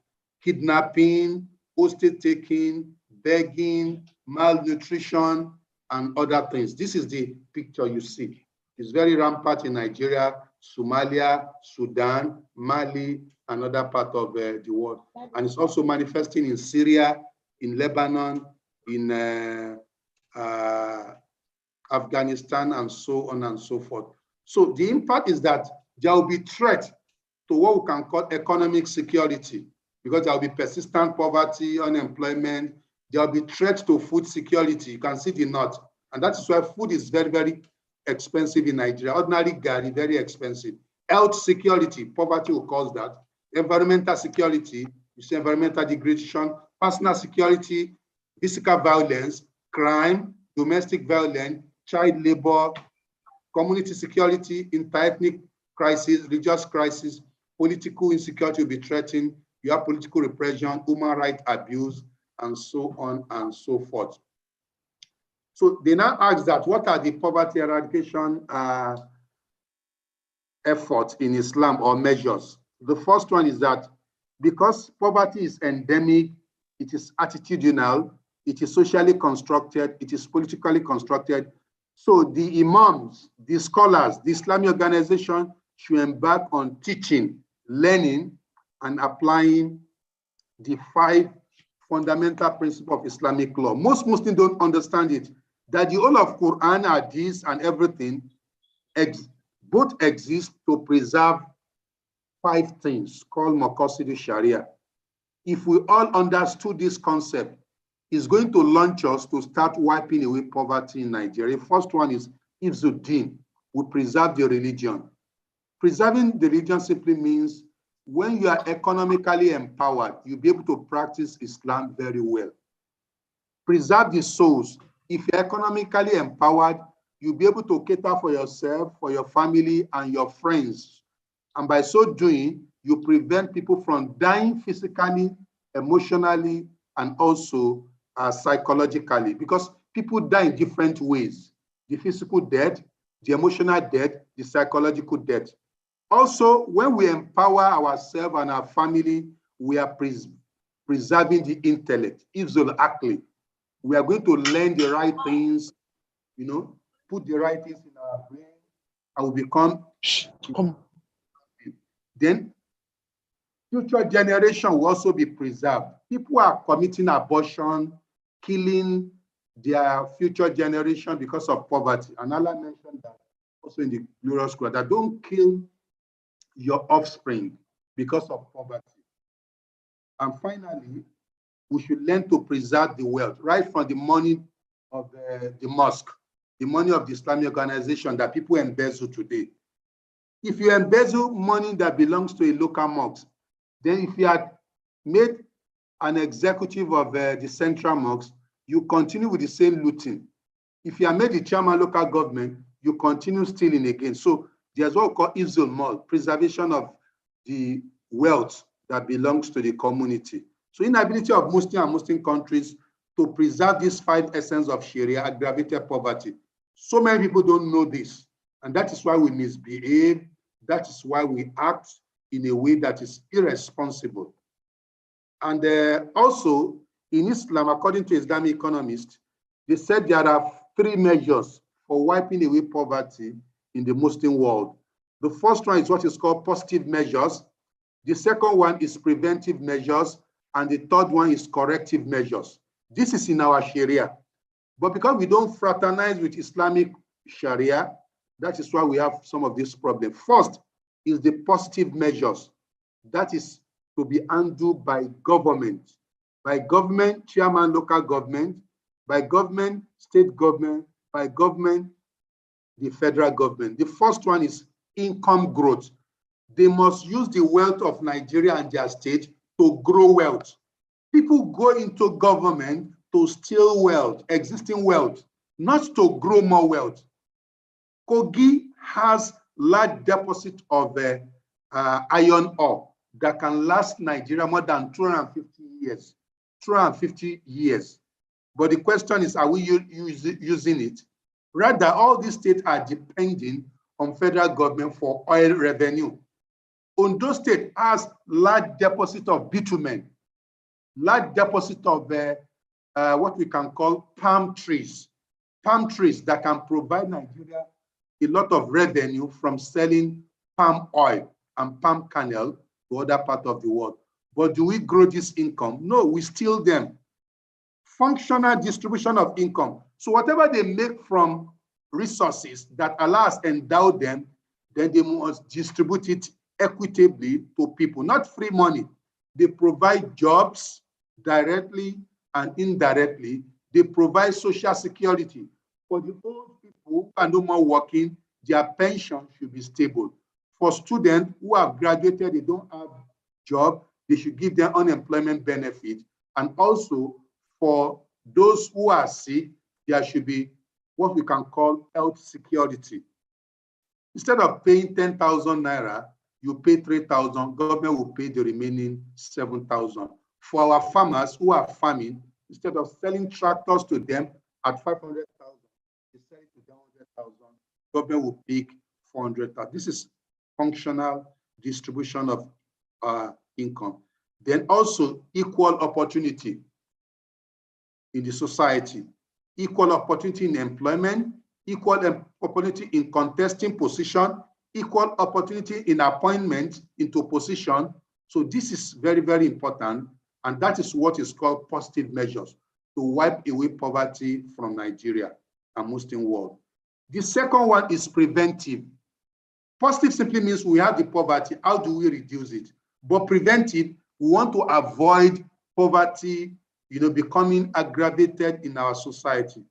kidnapping, hostage taking, begging, malnutrition, and other things. This is the picture you see. It's very rampant in Nigeria, Somalia, Sudan, Mali, and other parts of the world. And it's also manifesting in Syria, in Lebanon, in Afghanistan, and so on and so forth. So the impact is that there will be threat to what we can call economic security, because there will be persistent poverty, unemployment. There will be threat to food security. You can see the north. And that is why food is very, very expensive in Nigeria. Ordinary gari, very expensive. Health security, poverty will cause that. Environmental security, you see environmental degradation. Personal security, physical violence, crime, domestic violence, child labor, community security, inter-ethnic crisis, religious crisis, political insecurity will be threatened. You have political repression, human rights abuse, and so on and so forth. So they now ask that, what are the poverty eradication efforts in Islam or measures? The first one is that because poverty is endemic, it is attitudinal, it is socially constructed, it is politically constructed. So the imams, the scholars, the Islamic organization should embark on teaching, learning, and applying the 5 fundamental principles of Islamic law. Most Muslims don't understand it, that the whole of Quran, Hadith, and everything both exist to preserve 5 things called Maqasid Sharia. If we all understood this concept, it's going to launch us to start wiping away poverty in Nigeria. The first one is Hifzuddin, we preserve the religion. Preserving the religion simply means when you are economically empowered, you'll be able to practice Islam very well. Preserve the souls. If you're economically empowered, you'll be able to cater for yourself, for your family, and your friends. And by so doing, you prevent people from dying physically, emotionally, and also psychologically, because people die in different ways: the physical death, the emotional death, the psychological death. Also, when we empower ourselves and our family, we are preserving the intellect. Hifzul Aqli. We are going to learn the right things, put the right things in our brain, and we become. Then future generation will also be preserved. People are committing abortion, killing their future generation because of poverty. And Allah mentioned that also in the glorious Quran, that don't kill your offspring because of poverty. And finally, we should learn to preserve the wealth, right from the money of the mosque, the money of the Islamic organization that people embezzle today. If you embezzle money that belongs to a local mosque, then if you had made an executive of the central mosque, you continue with the same looting. If you are made the chairman local government, you continue stealing again. So there's what we call Hifzul Mal, preservation of the wealth that belongs to the community. So inability of Muslim and Muslim countries to preserve these 5 essence of Sharia, aggravated poverty. So many people don't know this, and that is why we misbehave. That is why we act in a way that is irresponsible. And also, in Islam, according to Islamic economists, they said there are 3 measures for wiping away poverty in the Muslim world. The first one is what is called positive measures. The second one is preventive measures. And the third one is corrective measures. This is in our Sharia. But because we don't fraternize with Islamic Sharia, that is why we have some of this problem. First is the positive measures. That is to be handled by government. By government, chairman, local government, by government, state government, by government, the federal government. The first one is income growth. They must use the wealth of Nigeria and their state to grow wealth. People go into government to steal wealth, existing wealth, not to grow more wealth. Kogi has large deposit of iron ore that can last Nigeria more than 250 years. 250 years. But the question is, are we using it? Rather, all these states are depending on federal government for oil revenue. Ondo State has large deposit of bitumen, large deposit of what we can call palm trees that can provide Nigeria a lot of revenue from selling palm oil and palm kernel to other parts of the world. But do we grow this income? No, we steal them. Functional distribution of income. So whatever they make from resources that Allah has endowed them, then they must distribute it equitably to people, not free money. They provide jobs directly and indirectly. They provide social security. For the old people who are no more working, their pension should be stable. For students who have graduated, they don't have job, they should give them unemployment benefit. And also for those who are sick, there should be what we can call health security. Instead of paying 10,000 naira, you pay 3,000, government will pay the remaining 7,000. For our farmers who are farming, instead of selling tractors to them at 500,000, they sell it to them 100,000, government will pick 400,000. This is functional distribution of income. Then also equal opportunity in the society, equal opportunity in employment, equal opportunity in contesting position, equal opportunity in appointment into position. So this is very, very important. And that is what is called positive measures to wipe away poverty from Nigeria and Muslim world. The second one is preventive. Positive simply means we have the poverty. How do we reduce it? But preventive, we want to avoid poverty, becoming aggravated in our society.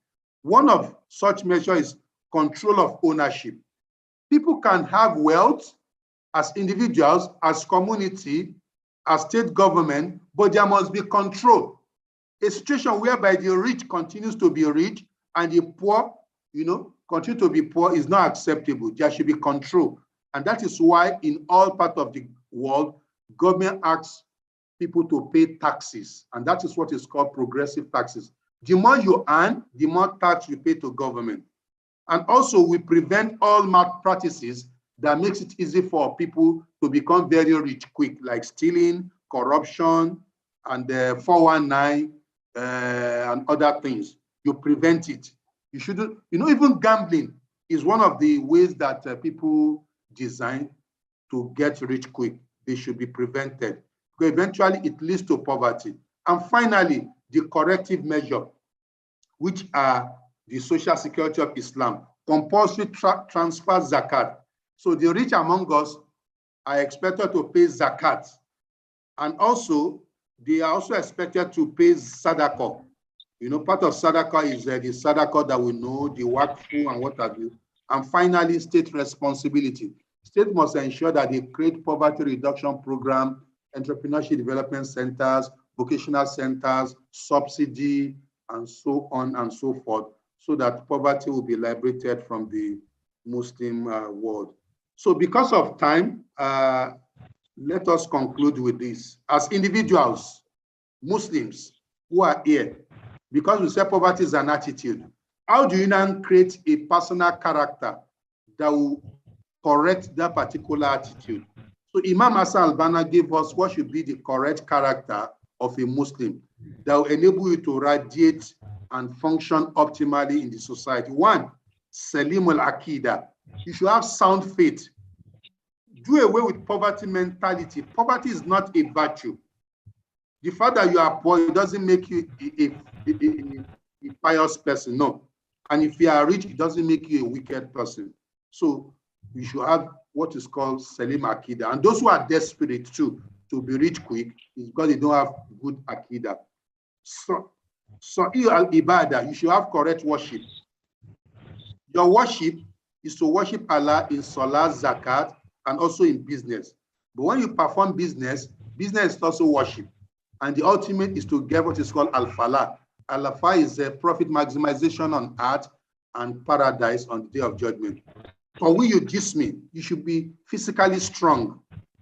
One of such measures is control of ownership. People can have wealth as individuals, as community, as state government, but there must be control. A situation whereby the rich continues to be rich and the poor, continue to be poor is not acceptable. There should be control. And that is why in all parts of the world, government asks people to pay taxes. And that is what is called progressive taxes. The more you earn, the more tax you pay to government. And also we prevent all malpractices that makes it easy for people to become very rich quick, like stealing, corruption, and 419, and other things. You prevent it. You shouldn't, even gambling is one of the ways that people design to get rich quick. They should be prevented, because eventually it leads to poverty. And finally, the corrective measure, which are the social security of Islam, compulsory transfer zakat. So the rich among us are expected to pay zakat. And also, they are also expected to pay sadaqah. Part of sadaqah is the sadaqah that we know, the waqfu and what have you. And finally, state responsibility. State must ensure that they create poverty reduction program, entrepreneurship development centers, vocational centers, subsidy, and so on and so forth, so that poverty will be liberated from the Muslim world. So because of time, let us conclude with this. As individuals, Muslims who are here, because we say poverty is an attitude, How do you now create a personal character that will correct that particular attitude? So Imam Hassan al-Banna gave us what should be the correct character of a Muslim that will enable you to radiate and function optimally in the society. One, Salim al-Aqida. You should have sound faith. Do away with poverty mentality. Poverty is not a virtue. The fact that you are poor, it doesn't make you a pious person, no. And if you are rich, it doesn't make you a wicked person. So we should have what is called Salim Akida. And those who are desperate too to be rich quick is because they don't have good Akida. So al-Ibadah, you should have correct worship. Your worship is to worship Allah in Salah, Zakat, and also in business. But when you perform business, business is also worship. And the ultimate is to get what is called Al-Falah. Al-Falah is a profit maximization on earth and paradise on the day of judgment. For we, you jismi, you should be physically strong.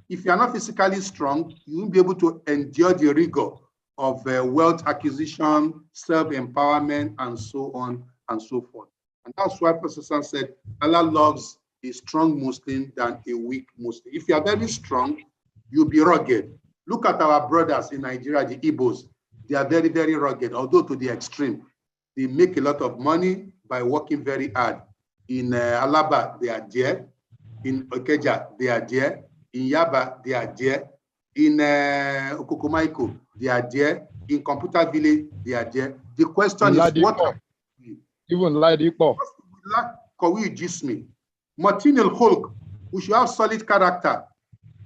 If you are not physically strong, you won't be able to endure the rigor of wealth acquisition, self-empowerment, and so on and so forth. And that's why Prophet said, Allah loves a strong Muslim than a weak Muslim. If you are very strong, you'll be rugged. Look at our brothers in Nigeria, the Igbos. They are very, very rugged, although to the extreme. They make a lot of money by working very hard. In Alaba, they are there. In Okeja, they are there. In Yaba, they are there. In Okokomaiko, they are there. In Computer Village, they are there. The question is, what? Even Ladipo. Martin al-Khulq, we should have solid character.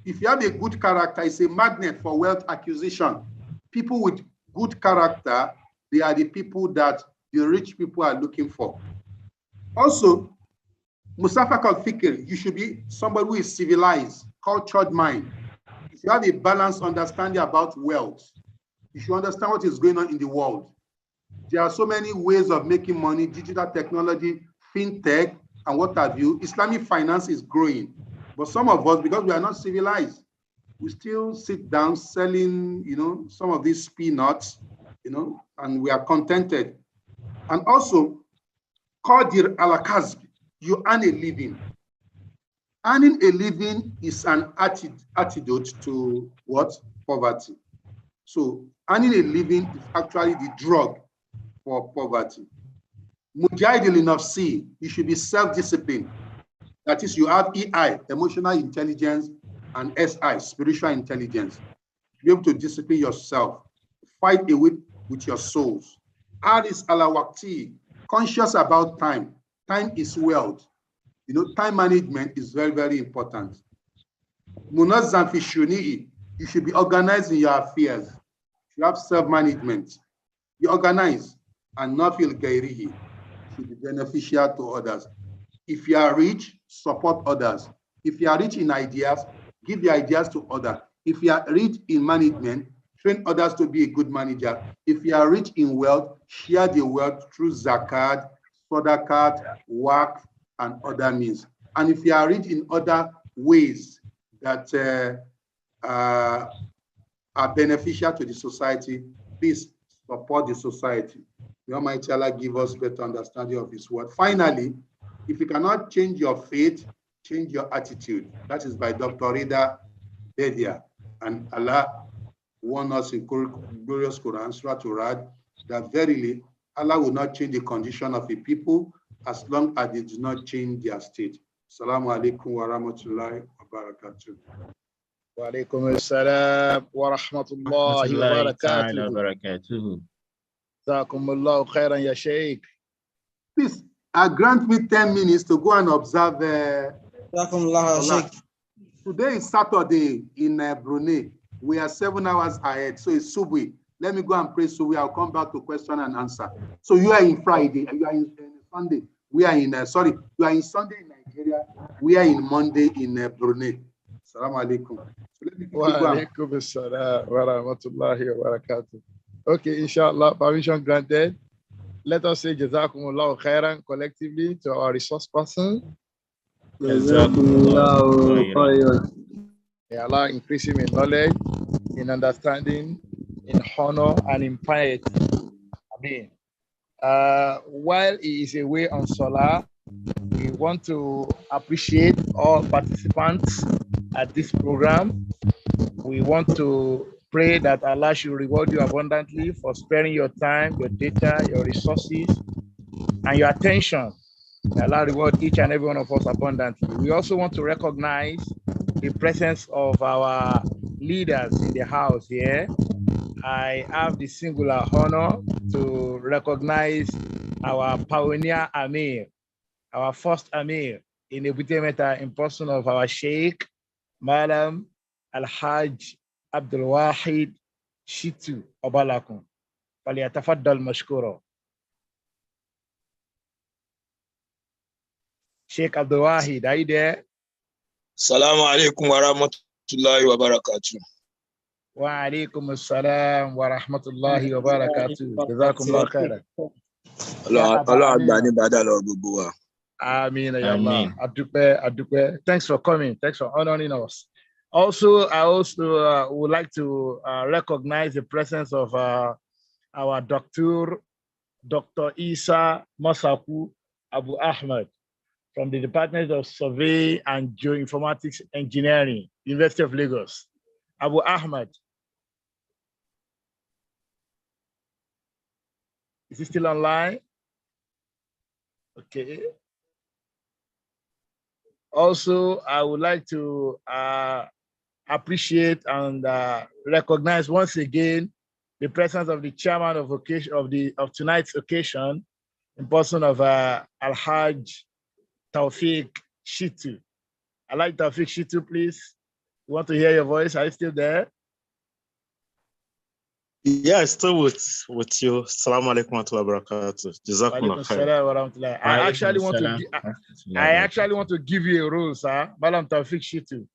If you have a good character, it's a magnet for wealth acquisition. People with good character, they are the people that the rich people are looking for. Also, Mustafa al-Fikr, you should be somebody who is civilized, cultured mind. If you have a balanced understanding about wealth, you should understand what is going on in the world. There are so many ways of making money, digital technology, fintech, and what have you. Islamic finance is growing. But some of us, because we are not civilized, we still sit down selling, some of these peanuts, and we are contented. And also, Qadir al-Kazb, you earn a living. Earning a living is an antidote to what? Poverty. So earning a living is actually the drug for poverty. Mujahid al-Nafsi, you should be self-disciplined. That is, you have EI, emotional intelligence, and SI, spiritual intelligence. Be able to discipline yourself, fight away with your souls. Aris al-Waqti, conscious about time. Time is wealth. Time management is very, very important. Munazzam fi shuni'i, you should be organized in your affairs. You have self-management. You organize and not feel gairihi. Should be beneficial to others. If you are rich, support others. If you are rich in ideas, give your ideas to others. If you are rich in management, train others to be a good manager. If you are rich in wealth, share the wealth through zakat, sadaqat, waqf, and other means. And if you are rich in other ways that are beneficial to the society, please support the society. May Almighty Allah give us better understanding of His word. Finally, if you cannot change your faith, change your attitude. That is by Dr. Rida Bedia. And Allah warned us in glorious Quran, Surah Al-Rad, that verily Allah will not change the condition of the people as long as they do not change their state. Assalamu alaikum wa rahmatullahi wa barakatuh. Wa alaikum assalam wa rahmatullahi wa barakatuh. Jazakumullahu khairan ya Sheikh. Please, grant me 10 minutes to go and observe. Today is Saturday in Brunei. We are 7 hours ahead, so it's Subhi. Let me go and pray Subhi. I'll come back to question and answer. So you are in Friday, you are in Sunday. We are in, you are in Sunday in Nigeria. We are in Monday in Brunei. Assalamu alaikum. So let me wa alaikum assalam wa rahmatullahi wa barakatuh. Okay, inshallah, permission granted. Let us say Jazakumullahu khairan collectively to our resource person. Jazakumullahu khairan. May Allah increase him in knowledge, in understanding, in honor, and in piety. Amen. While he is away on solar, we want to appreciate all participants at this program. We want to pray that Allah should reward you abundantly for sparing your time, your data, your resources, and your attention. Allah reward each and every one of us abundantly. We also want to recognize the presence of our leaders in the house here. I have the singular honor to recognize our pioneer Amir, our first Amir in Ebute Metta, in person of our Sheikh, Madam Al-Hajj Abdul Wahid Shitu Obalakum. فليتفضل مشكورا. Sheikh Abdul Wahid, are you there? Assalamu alaikum wa rahmatullahi wa barakatuh. Wa alaikum assalam wa rahmatullahi wa barakatuh. Jazakumullah khairan. Allah àgbà ní bàdà lọ gbogbo wa. Amin ya Allah. Adupe. Thanks for coming. Thanks for honoring us. Also, I would like to recognize the presence of our Dr. Isa Masaku Abu Ahmed from the Department of Survey and Geoinformatics Engineering, University of Lagos. Abu Ahmed. Is he still online? Okay. Also, I would like to appreciate and recognize once again the presence of the chairman of tonight's occasion, in person of Al-Hajj Tawfiq Shitu. Al-Hajj Tawfiq Shitu, please. We want to hear your voice. Are you still there? Yeah, still with you. Assalamu alaikum wa rahmatullahi wa barakatuh. Jazakumullah khair. I actually want to give you a role, sir. Madam Tawfiq Shitu.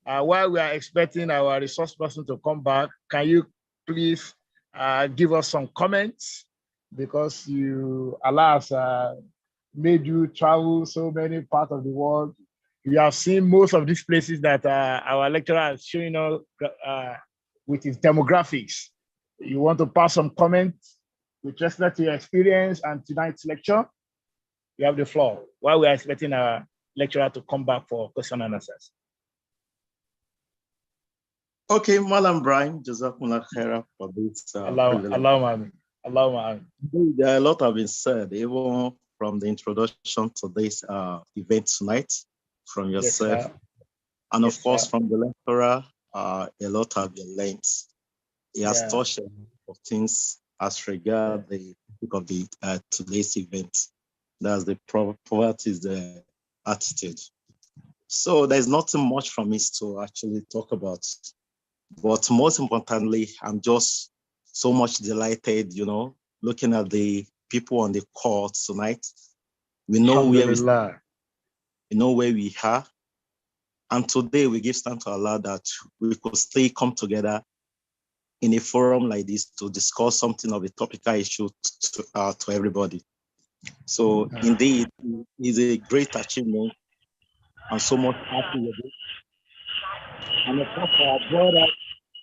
While we are expecting our resource person to come back, can you please give us some comments? Because Allah has made you travel so many parts of the world. You have seen most of these places that our lecturer is showing us with his demographics. You want to pass some comments with respect to your experience and tonight's lecture? You have the floor while we are expecting our lecturer to come back for question and answers. Okay, Malam Brian, Jazakumullah khair for this. Allahumma amin. There are a lot have been said, even from the introduction to this event tonight, from yourself, yes, and of course from the lecturer. A lot have been learned. He has touched a lot of things as regard the topic of the today's event. That's the poverty is the attitude. So there's nothing much for me to actually talk about. But most importantly, I'm just so much delighted, looking at the people on the court tonight. We know where we are. And today we give thanks to Allah that we could still come together in a forum like this to discuss something of a topical issue to everybody. So indeed, it's a great achievement. I'm so much happy with it. And of course, our brother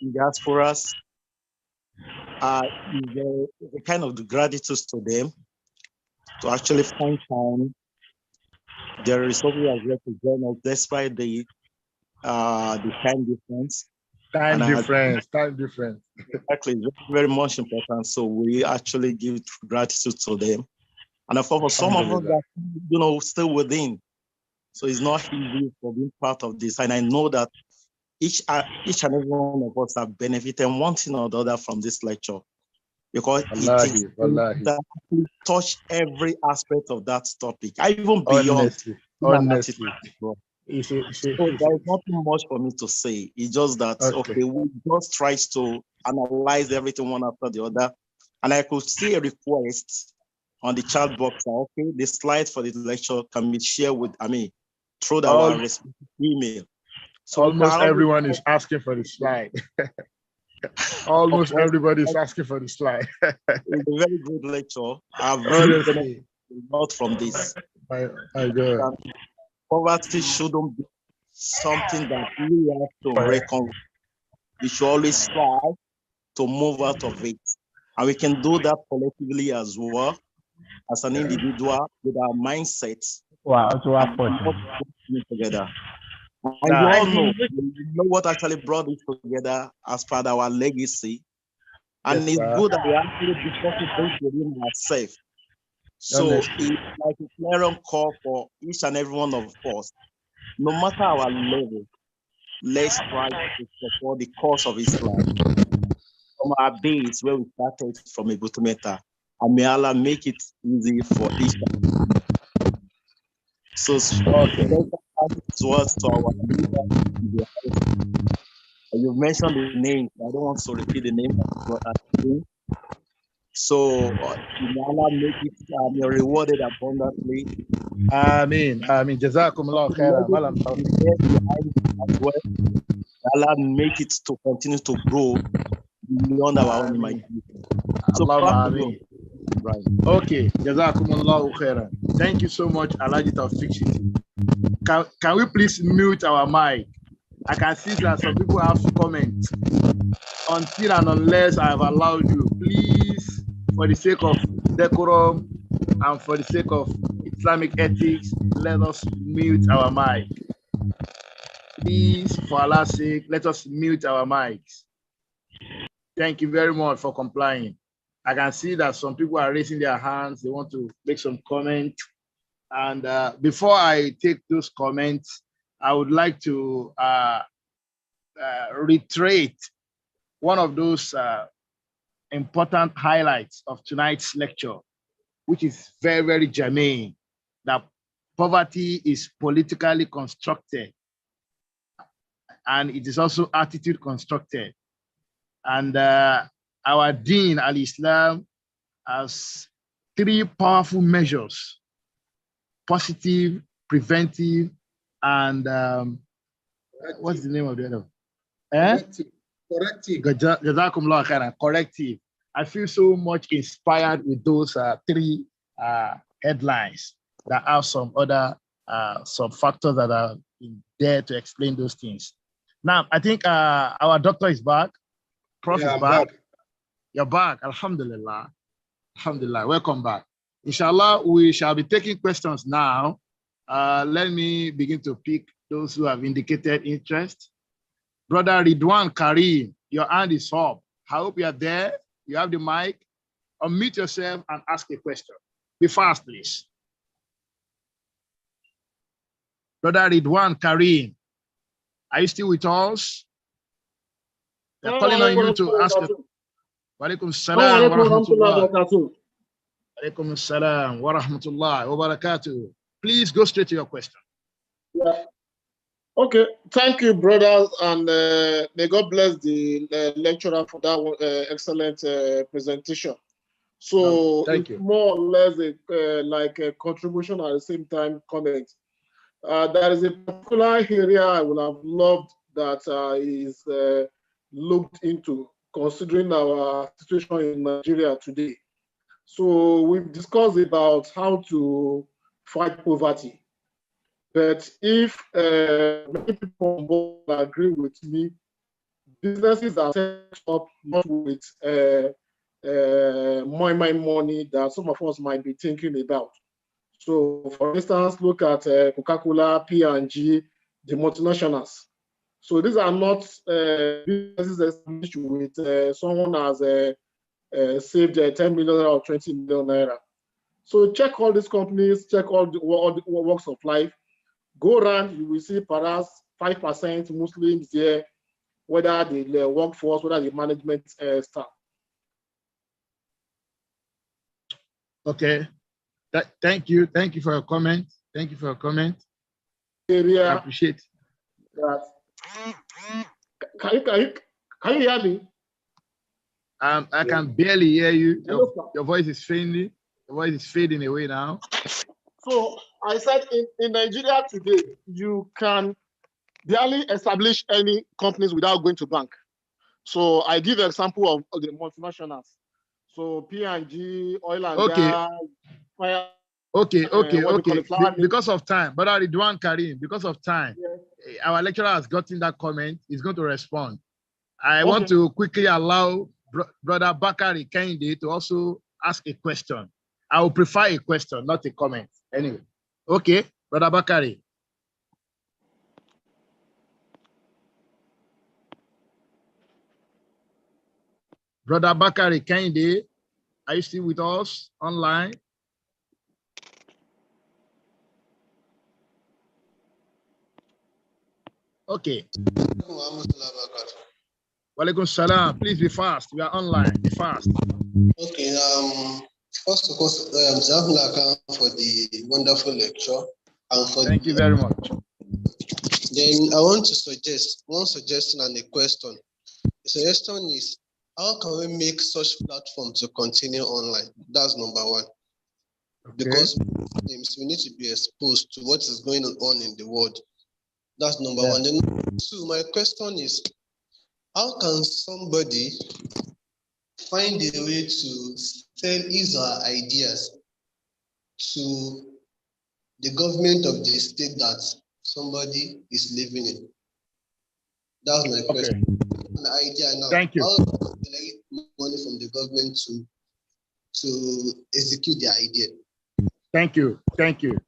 in diasporas, the kind of the gratitude to them to actually find time. There is something as well to join us despite the time difference. Time difference. Exactly, very, very much important. So we actually give gratitude to them. And of course, for some of us that still within. So it's not easy for being part of this. And I know that each and every one of us have benefited one thing or the other from this lecture. Because that touch every aspect of that topic. I even beyond. Honestly. So there's nothing much for me to say. It's just that, we just try to analyze everything one after the other. And I could see a request on the chat box. The slides for the lecture can be shared through our email. So almost everyone is asking for the slide. Almost everybody is asking for the slide. It's a very good lecture. I've learned a lot from this. I do. Poverty shouldn't be something that we have to reckon with. We should always strive to move out of it. And we can do that collectively as well. as an individual with our mindsets. Wow, it's what Together. And you all know what actually brought it together as part of our legacy. And Yes, it's sir. good that we actually discuss things within ourselves. So it's like a clear call for each and every one of us, no matter our level, let's try to support the cause of Islam from our base where we started from a Butumeta. And may Allah make it easy for each of us. So special thanks to our leader. You've mentioned the name. I don't want to repeat the name. So may Allah make it you're rewarded abundantly. Ameen. Ameen. Jazakumullah khairan. Allah make it to continue to grow beyond our own imagination. So, Ameen. Right. Okay. Jazakumullah khairan. Thank you so much, Alhaji Tawfiq. Can we please mute our mic? I can see that some people have comments. Until and unless I have allowed you, please, for the sake of decorum and for the sake of Islamic ethics, let us mute our mic. Please, for Allah's sake, let us mute our mics. Thank you very much for complying. I can see that some people are raising their hands. They want to make some comments. And before I take those comments, I would like to reiterate one of those important highlights of tonight's lecture, which is very, very germane, that poverty is politically constructed and it is also attitude constructed. And our Deen al-Islam has three powerful measures: positive, preventive, and what's the name of the other? Corrective. Jazakumullah khairan. Corrective. I feel so much inspired with those three headlines that have some other some factors that are in there to explain those things. Now, I think our doctor is back. Prof is back. You're back. Alhamdulillah. Alhamdulillah. Welcome back. Inshallah, we shall be taking questions now. Let me begin to pick those who have indicated interest. Brother Ridwan Karim, your hand is up. I hope you are there. You have the mic. Unmute yourself and ask a question. Be fast, please. Brother Ridwan Karim, are you still with us? They're calling on you to ask a Walaikum salam wa rahmatullah. Walaikum salam wa rahmatullah wa barakatuh. Please go straight to your question. Yeah. Okay, thank you, brothers, and may God bless the lecturer for that excellent presentation. So thank you. More or less like a contribution at the same time comment. There is a particular area I would have loved that is looked into, considering our situation in Nigeria today. So we've discussed about how to fight poverty. But if many people will agree with me, businesses are set up not with more money that some of us might be thinking about. So, for instance, look at Coca-Cola, P&G, the multinationals. So these are not businesses established with someone has saved 10 million or 20 million naira. So check all these companies, check all the walks of life. Go around, you will see perhaps 5% Muslims here, whether the workforce, whether the management staff. Okay. Thank you. Thank you for your comment. Thank you for your comment. Area, I appreciate that. Can you hear me? I can barely hear you. Your voice is fading. Your voice is fading away now. So I said in Nigeria today, you can barely establish any companies without going to bank. So I give an example of the multinationals. So P&G, oil and gas, fire. Okay. Because of time, but Ridwan Karim, because of time, our lecturer has gotten that comment. He's going to respond. I want to quickly allow Brother Bakari Kende to also ask a question. I would prefer a question, not a comment. Anyway, okay, Brother Bakari. Brother Bakari Kende, are you still with us online? Okay. Walaikum salam. Please be fast. We are online. Be fast. Okay. First of all, for the wonderful lecture and for thank you very much. Then I want to suggest one suggestion and a question. The suggestion is, how can we make such platforms to continue online? That's number one. Okay. Because we need to be exposed to what is going on in the world. That's number one. Then two, my question is, how can somebody find a way to sell his or her ideas to the government of the state that somebody is living in? That's my question. An idea now. Thank you. How can they get money from the government to execute the idea? Thank you. Thank you.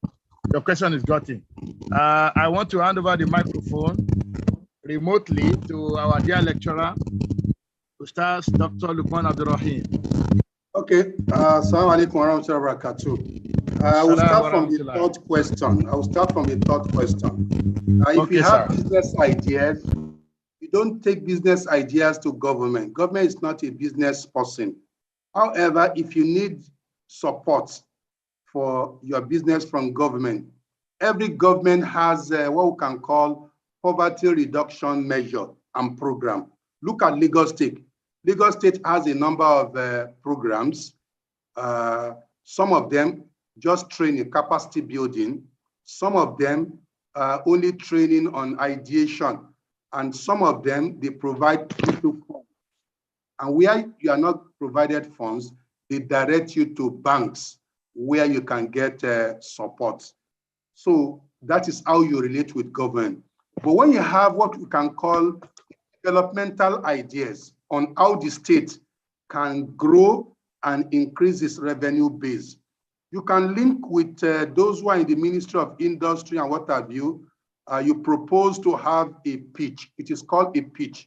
Your question is gotten. I want to hand over the microphone remotely to our dear lecturer, Ustaz Dr. Lukman Abdurrahim. Okay. Assalamu alaikum warahmatullahi wabarakatuh. I will start from the third question. If you have business ideas, you don't take business ideas to government. Government is not a business person. However, if you need support for your business from government, every government has what we can call poverty reduction measure and program. Look at Lagos State. Lagos State has a number of programs. Some of them just training capacity building. Some of them only training on ideation. And some of them, they provide people funds. And where you are not provided funds, they direct you to banks where you can get support. So that is how you relate with government. But when you have what we can call developmental ideas on how the state can grow and increase its revenue base, you can link with those who are in the Ministry of Industry and what have you. You propose to have a pitch. It is called a pitch,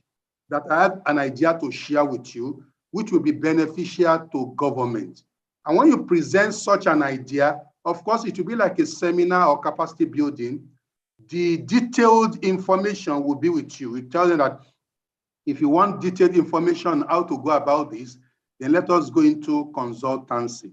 that I have an idea to share with you, which will be beneficial to government. And when you present such an idea, of course, it will be like a seminar or capacity building. The detailed information will be with you. We tell them that if you want detailed information on how to go about this, then let us go into consultancy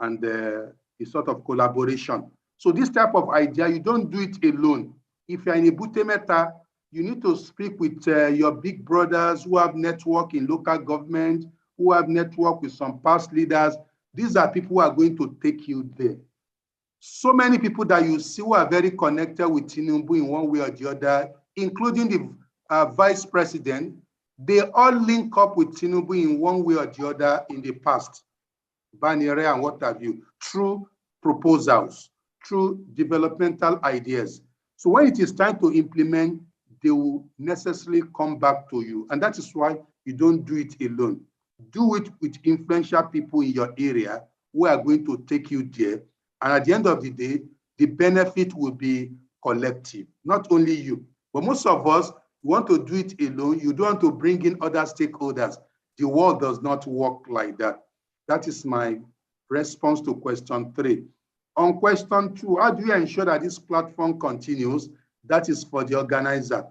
and a sort of collaboration. So this type of idea, you don't do it alone. If you're in a Butemeta, you need to speak with your big brothers who have network in local government, who have network with some past leaders. These are people who are going to take you there. So many people that you see who are very connected with Tinubu in one way or the other, including the vice president, they all link up with Tinubu in one way or the other in the past, Banere and what have you, through proposals, through developmental ideas. So when it is time to implement, they will necessarily come back to you. And that is why you don't do it alone. Do it with influential people in your area who are going to take you there. And at the end of the day, the benefit will be collective, not only you. But most of us want to do it alone. You don't want to bring in other stakeholders. The world does not work like that. That is my response to question 3. On question 2, how do you ensure that this platform continues? That is for the organizer.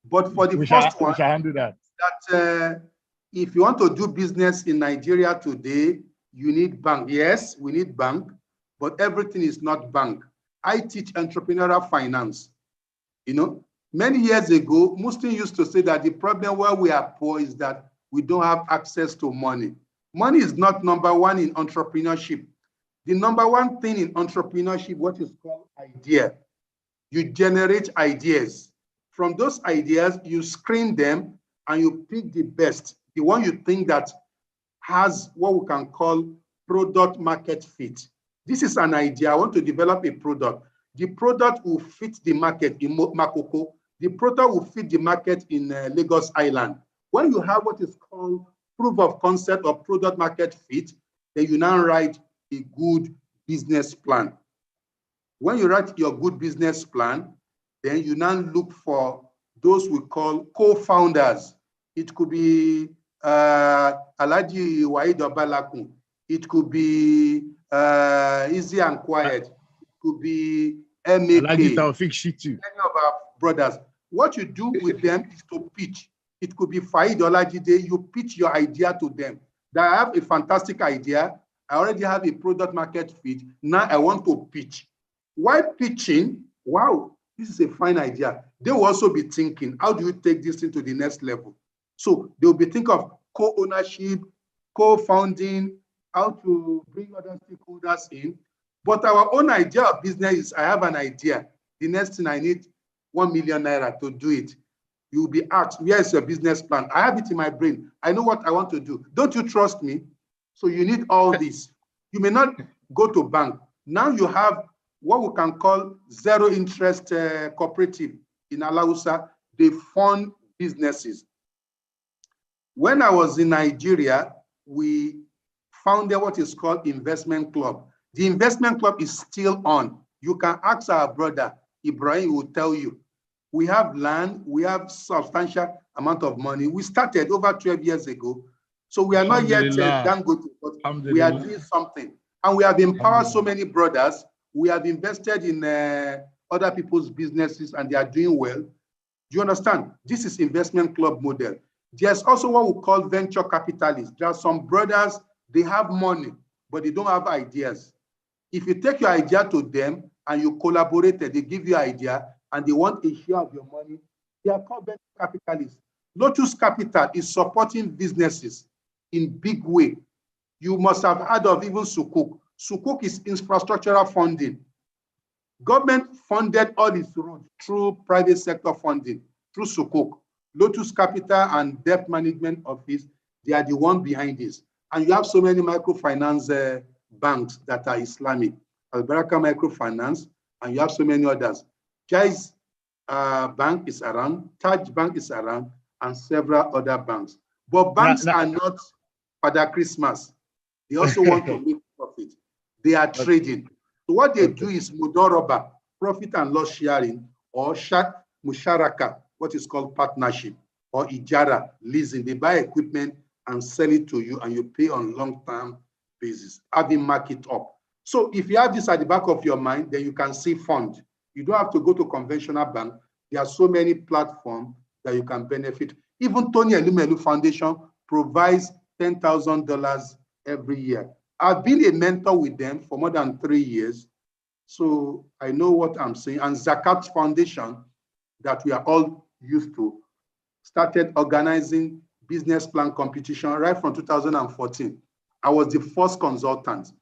But for the first one, that if you want to do business in Nigeria today, you need bank. Yes, we need bank, but everything is not bank. I teach entrepreneurial finance. You know, many years ago, Muslims used to say that the problem where we are poor is that we don't have access to money. Money is not number one in entrepreneurship. The number one thing in entrepreneurship, what is called idea. You generate ideas. From those ideas, you screen them and you pick the best, the one you think that has what we can call product market fit. This is an idea. I want to develop a product. The product will fit the market in Makoko. The product will fit the market in Lagos Island. When you have what is called proof of concept or product market fit, then you now write a good business plan. When you write your good business plan, then you now look for those we call co-founders. It could be Alaji Waid Obalakun. It could be Easy and Quiet. It could be MAK. Any of our brothers. What you do with them is to pitch. It could be Faid Olajide. You pitch your idea to them. That I have a fantastic idea. I already have a product market fit. Now I want to pitch. While pitching, wow, this is a fine idea. They will also be thinking, how do you take this into the next level? So they will be thinking of co-ownership, co-founding, how to bring other stakeholders in. But our own idea of business is, I have an idea. The next thing I need 1 million naira to do it. You will be asked, where is your business plan? I have it in my brain. I know what I want to do. Don't you trust me? So you need all this. You may not go to bank. Now you have what we can call zero interest cooperative in Alausa. They fund businesses. When I was in Nigeria, we founded what is called investment club. The investment club is still on. You can ask our brother, Ibrahim will tell you. We have land, we have substantial amount of money. We started over 12 years ago. So we are not yet Dangote, but we are doing something. And we have empowered so many brothers. We have invested in other people's businesses and they are doing well. Do you understand? This is investment club model. There's also what we call venture capitalists. There are some brothers, they have money, but they don't have ideas. If you take your idea to them and you collaborate, they give you idea and they want a share of your money, they are called venture capitalists. Lotus Capital is supporting businesses in big way. You must have heard of even Sukuk. Sukuk is infrastructural funding. Government funded all its roads through private sector funding, through Sukuk. Lotus Capital and Debt Management Office, they are the one behind this. And you have so many microfinance banks that are Islamic. Al-Baraka Microfinance, and you have so many others. Jais Bank is around, Taj Bank is around, and several other banks. But banks are not Father Christmas. They also want to make profit. They are trading. So what they do is mudoroba, profit and loss sharing, or musharaka, what is called partnership, or ijara, leasing. They buy equipment and sell it to you, and you pay on long-term basis, having mark it up. So if you have this at the back of your mind, then you can see fund. You don't have to go to conventional bank. There are so many platforms that you can benefit. Even Tony Elumelu Foundation provides $10,000 every year. I've been a mentor with them for more than 3 years. So I know what I'm saying. And Zakat Foundation, that we are all used to, started organizing business plan competition right from 2014. I was the first consultant.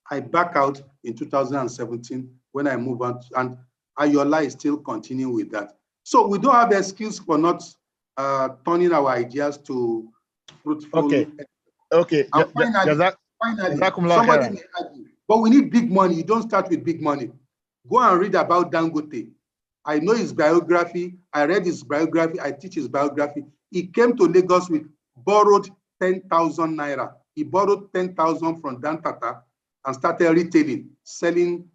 I back out in 2017 when I moved on, and Ayola is still continuing with that. So we don't have excuse for not turning our ideas to fruitful. Okay. And finally, somebody may argue, but we need big money. You don't start with big money. Go and read about Dangote. I know his biography. I read his biography. I teach his biography. He came to Lagos with borrowed 10,000 naira. He borrowed 10,000 from Dan Tata and started retailing, selling,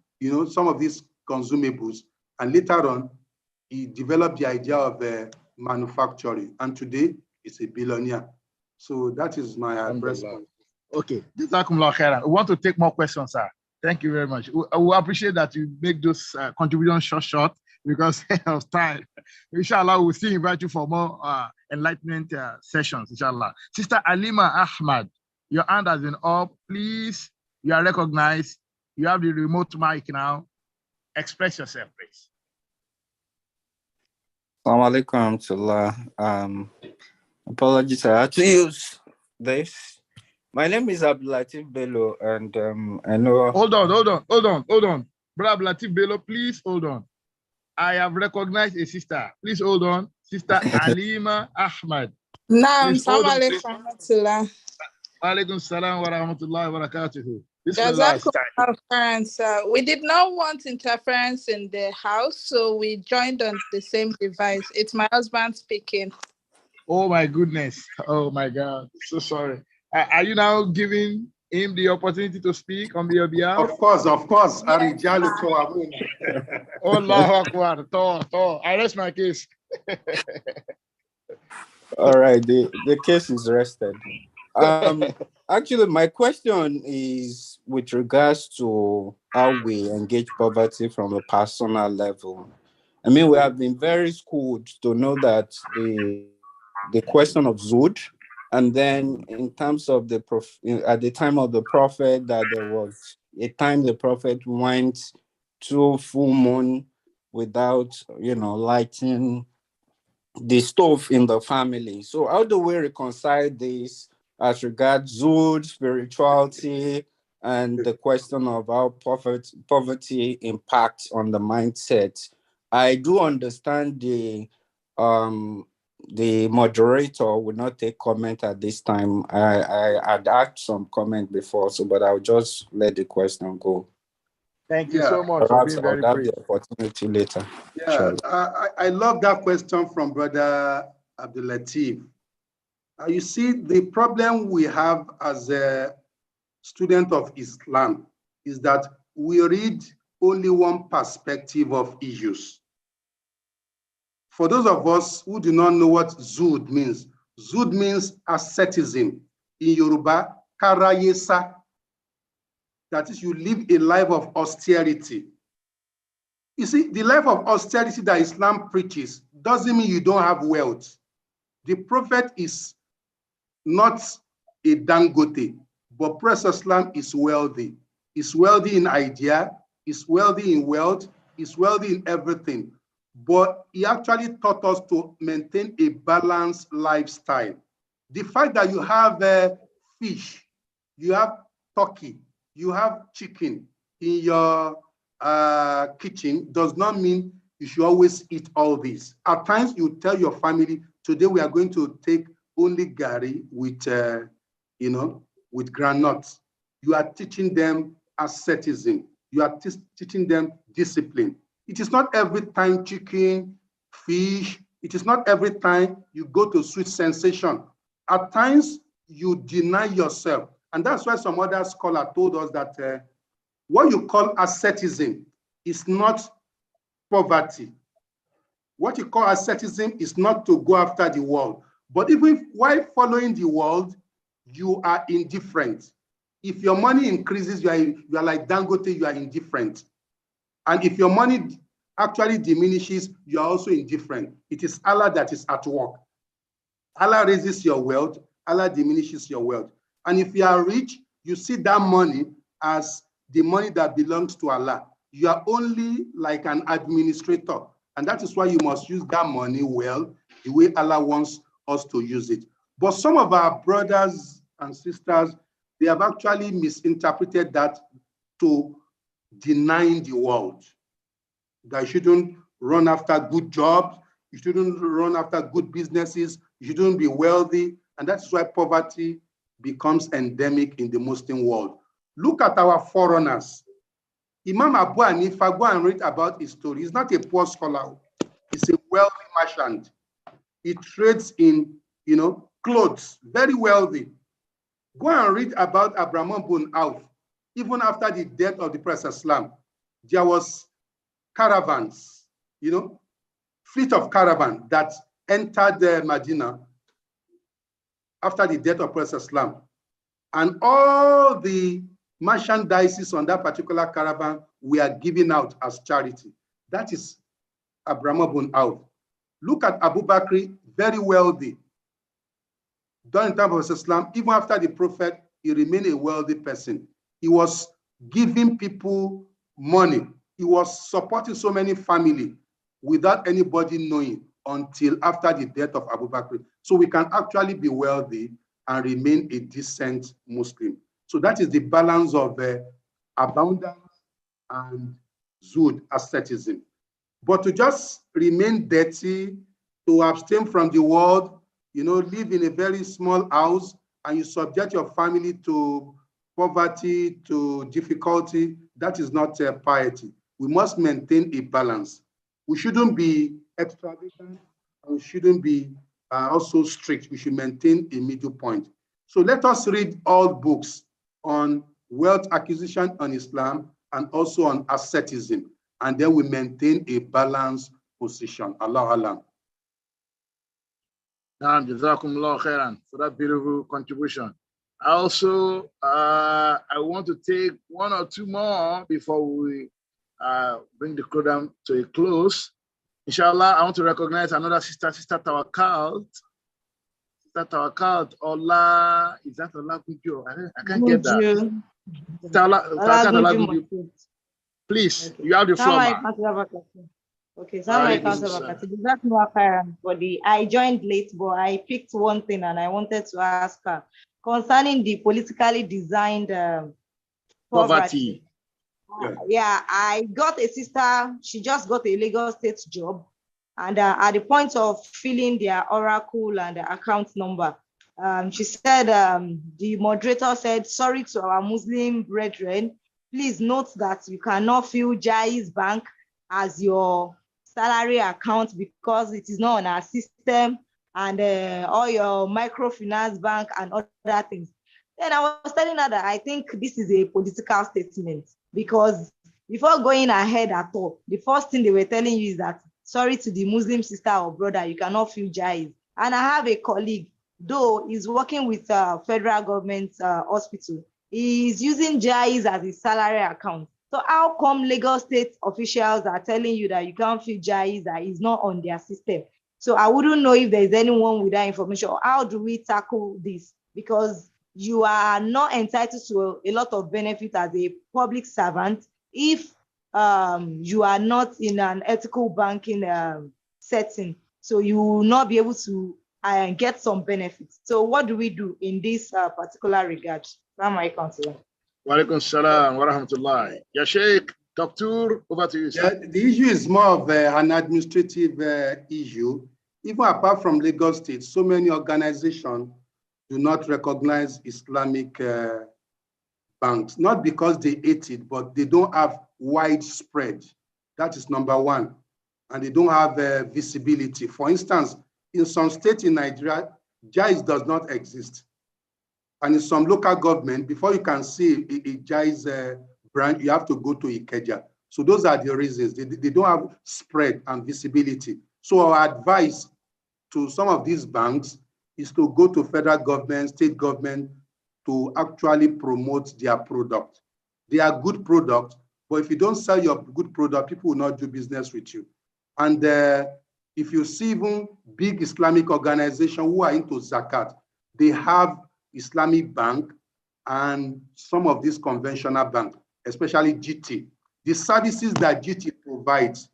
some of these consumables. And later on, he developed the idea of manufacturing. And today, he's a billionaire. So that is my response. Okay. We want to take more questions, sir. Thank you very much. We appreciate that you make those contributions short because of time. Inshallah, we'll still invite you for more enlightenment sessions, inshallah. Sister Alima Ahmad, your hand has been up. Please, you are recognized. You have the remote mic now. Express yourself, please. Assalamu alaikum. Apologies, I had to use this. My name is Abdulatif Bello, and I know. Hold on. Brother Latif Bello, please hold on. I have recognized a sister. Please hold on. Sister Alima Ahmad. Naam, assalamu alaikum warahmatullah. Alaikum salam wa rahmatullahi wa barakatuhu. This is the last time. We did not want interference in the house, so we joined on the same device. It's my husband speaking. Oh my goodness. Oh my God. So sorry. Are you now giving him the opportunity to speak on your behalf? Of course. Arijalu Yes. Toamun. Allahu Akbar. I rest my case. All right, the case is rested. Actually, my question is with regards to how we engage poverty from a personal level. I mean, we have been very schooled to know that the question of Zud, and then in terms of at the time of the prophet, that there was a time the prophet went to full moon without, lighting the stove in the family. So how do we reconcile this as regards Zud, spirituality, and the question of how poverty impacts on the mindset? I do understand the moderator would not take comment at this time. I had asked some comment before, but I'll just let the question go. Thank you so much for Perhaps being I'll very have brief. the opportunity later. Yeah, I love that question from Brother Abdul Latif. You see, the problem we have as a student of Islam is that we read only one perspective of issues. For those of us who do not know what Zud means asceticism. In Yoruba, karayesa. That is, you live a life of austerity. You see, the life of austerity that Islam preaches doesn't mean you don't have wealth. The prophet is not a Dangote, but Prophet Islam is wealthy. He's wealthy in idea, he's wealthy in wealth, he's wealthy in everything. But he actually taught us to maintain a balanced lifestyle. The fact that you have fish, you have turkey, you have chicken in your kitchen does not mean you should always eat all this. At times, you tell your family, today we are going to take only gari with, with granuts. You are teaching them asceticism. You are teaching them discipline. It is not every time chicken, fish. It is not every time you go to sweet sensation. At times, you deny yourself. And that's why some other scholar told us that what you call asceticism is not poverty. What you call asceticism is not to go after the world. But even while following the world, you are indifferent. If your money increases, you are like Dangote, you are indifferent. And if your money actually diminishes, you are also indifferent. It is Allah that is at work. Allah raises your wealth, Allah diminishes your wealth. And if you are rich, you see that money as the money that belongs to Allah. You are only like an administrator. And that is why you must use that money well, the way Allah wants us to use it. But some of our brothers and sisters, they have actually misinterpreted that to denying the world. That you shouldn't run after good jobs, you shouldn't run after good businesses, you shouldn't be wealthy. And that's why poverty becomes endemic in the Muslim world. Look at our foreigners. Imam Abu Hanifa, go and read about his story. He's not a poor scholar. He's a wealthy merchant. He trades in, clothes, very wealthy. Go and read about Abraham bin Auf. Even after the death of the Prophet Islam, there was caravans, fleet of caravan that entered Medina after the death of Prophet Islam. And all the merchandises on that particular caravan were given out as charity. That is Abraham bin Auf. Look at Abu Bakr, very wealthy. During the time of Islam, even after the Prophet, he remained a wealthy person. He was giving people money. He was supporting so many families without anybody knowing until after the death of Abu Bakr. So we can actually be wealthy and remain a decent Muslim. So that is the balance of abundance and Zud, asceticism. But to just remain dirty, to abstain from the world, live in a very small house, and you subject your family to poverty, to difficulty, that is not piety. We must maintain a balance. We shouldn't be extravagant, and we shouldn't be also strict. We should maintain a middle point. So let us read all books. on wealth acquisition on Islam and also on asceticism. And then we maintain a balanced position. Allah Alam. Jazakumullah khairan for that beautiful contribution. Also, I want to take one or two more before we bring the program to a close. Inshallah, I want to recognize another sister, Sister Tawakal. Sister Tawakal, Allah, is that Allah Gujo? I can't get that. Tawakal Allah Gujo. Please, you have the floor, ma'am. Okay, so my body. I joined late, but I picked one thing and I wanted to ask her concerning the politically designed poverty. Yeah, I got a sister, she just got a Lagos State job, and at the point of filling their oracle and the account number, she said, the moderator said, sorry to our Muslim brethren, please note that you cannot fill Jai's Bank as your salary account because it is not on our system, and all your microfinance bank and other things. Then I was telling her that I think this is a political statement, because before going ahead at all, the first thing they were telling you is that sorry to the Muslim sister or brother, you cannot fill Jais. And I have a colleague, though he's working with federal government hospital, he's using Jais as his salary account. So how come Lagos State officials are telling you that you can't fill Jais, that is not on their system? So I wouldn't know if there's anyone with that information. Or how do we tackle this? Because you are not entitled to a lot of benefit as a public servant if you are not in an ethical banking setting. So you will not be able to get some benefits. So what do we do in this particular regard? Wa alaikum salam wa rahmatullah. Ya Sheikh, Doctor, over to you, sir. Yeah, the issue is more of an administrative issue. Even apart from Lagos State, so many organizations do not recognize Islamic banks, not because they hate it, but they don't have widespread. That is number one. And they don't have visibility. For instance, in some states in Nigeria, JAIS does not exist. And in some local government, before you can see a JAIS branch, you have to go to Ikeja. So those are the reasons. They don't have spread and visibility. So our advice to some of these banks is to go to federal government, state government, to actually promote their product. They are good products, but if you don't sell your good product, people will not do business with you. And if you see even big Islamic organizations who are into zakat, they have Islamic bank and some of these conventional banks, especially GT. The services that GT provides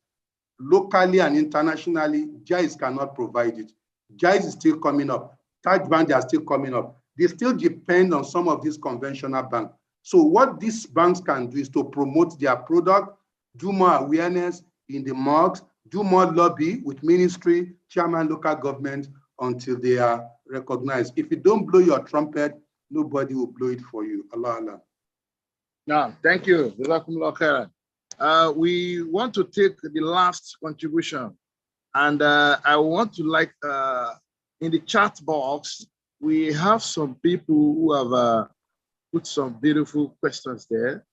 locally and internationally, JAIS cannot provide it. JAIS is still coming up. Taj Bank, they are still coming up. They still depend on some of these conventional banks. So what these banks can do is to promote their product, do more awareness in the mosques, do more lobby with ministry, chairman, local government until they are recognized. If you don't blow your trumpet, nobody will blow it for you. Allah Allah. No, thank you. We want to take the last contribution, and I want to in the chat box, we have some people who have put some beautiful questions there.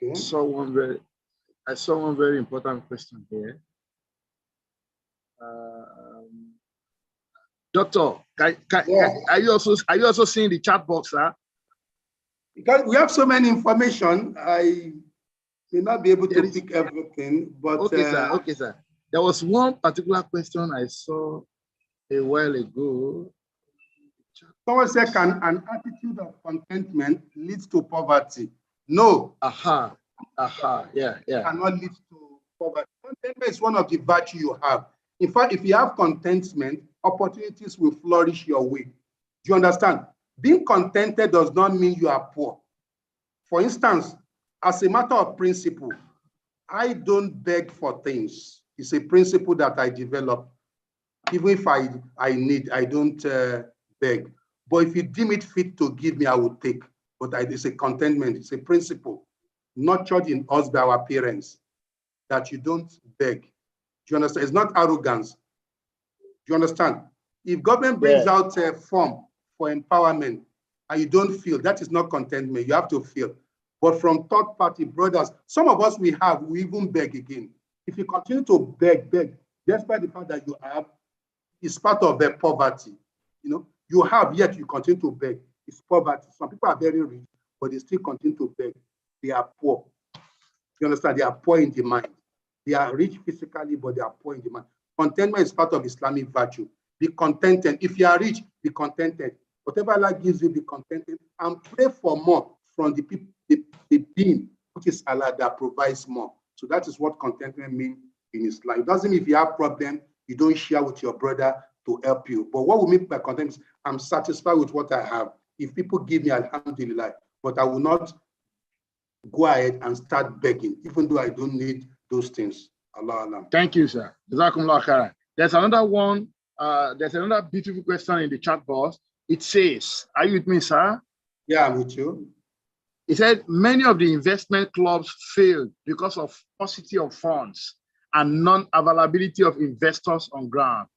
Okay. I saw one very important question here. Doctor, are you also seeing the chat box, sir? Because we have so many information, I may not be able to pick everything, but okay, sir. Okay, sir. There was one particular question I saw a while ago. Someone said, can an attitude of contentment lead to poverty? No. Yeah. Cannot lead to poverty. Contentment is one of the virtues you have. In fact, if you have contentment, opportunities will flourish your way. Do you understand? Being contented does not mean you are poor. For instance, as a matter of principle, I don't beg for things. It's a principle that I developed. Even if I need, I don't beg. But if you deem it fit to give me, I will take. But it's a contentment, it's a principle, nurtured in us by our parents, that you don't beg. Do you understand? It's not arrogance. Do you understand? If government brings out a form for empowerment and you don't feel, that is not contentment. You have to feel. But from third party brothers, some of us we even beg again. If you continue to beg, despite the fact that you have, it's part of the poverty. You know, you have yet you continue to beg. It's poverty. Some people are very rich, but they still continue to beg. They are poor. You understand? They are poor in the mind. They are rich physically, but they are poor in the mind. Contentment is part of Islamic virtue. Be contented. If you are rich, be contented. Whatever Allah gives you, be contented and pray for more from the people, the being, which is Allah, that provides more. So that is what contentment means in Islam. It doesn't mean if you have problem, you don't share with your brother to help you. But what we mean by contentment is I'm satisfied with what I have. If people give me, alhamdulillah, but I will not go ahead and start begging, even though I don't need those things. Allah. Thank you, sir. Jazakumullah khairan. There's another one. There's another beautiful question in the chat box. It says, are you with me, sir? Yeah, I'm with you. It said many of the investment clubs failed because of paucity of funds and non-availability of investors on ground.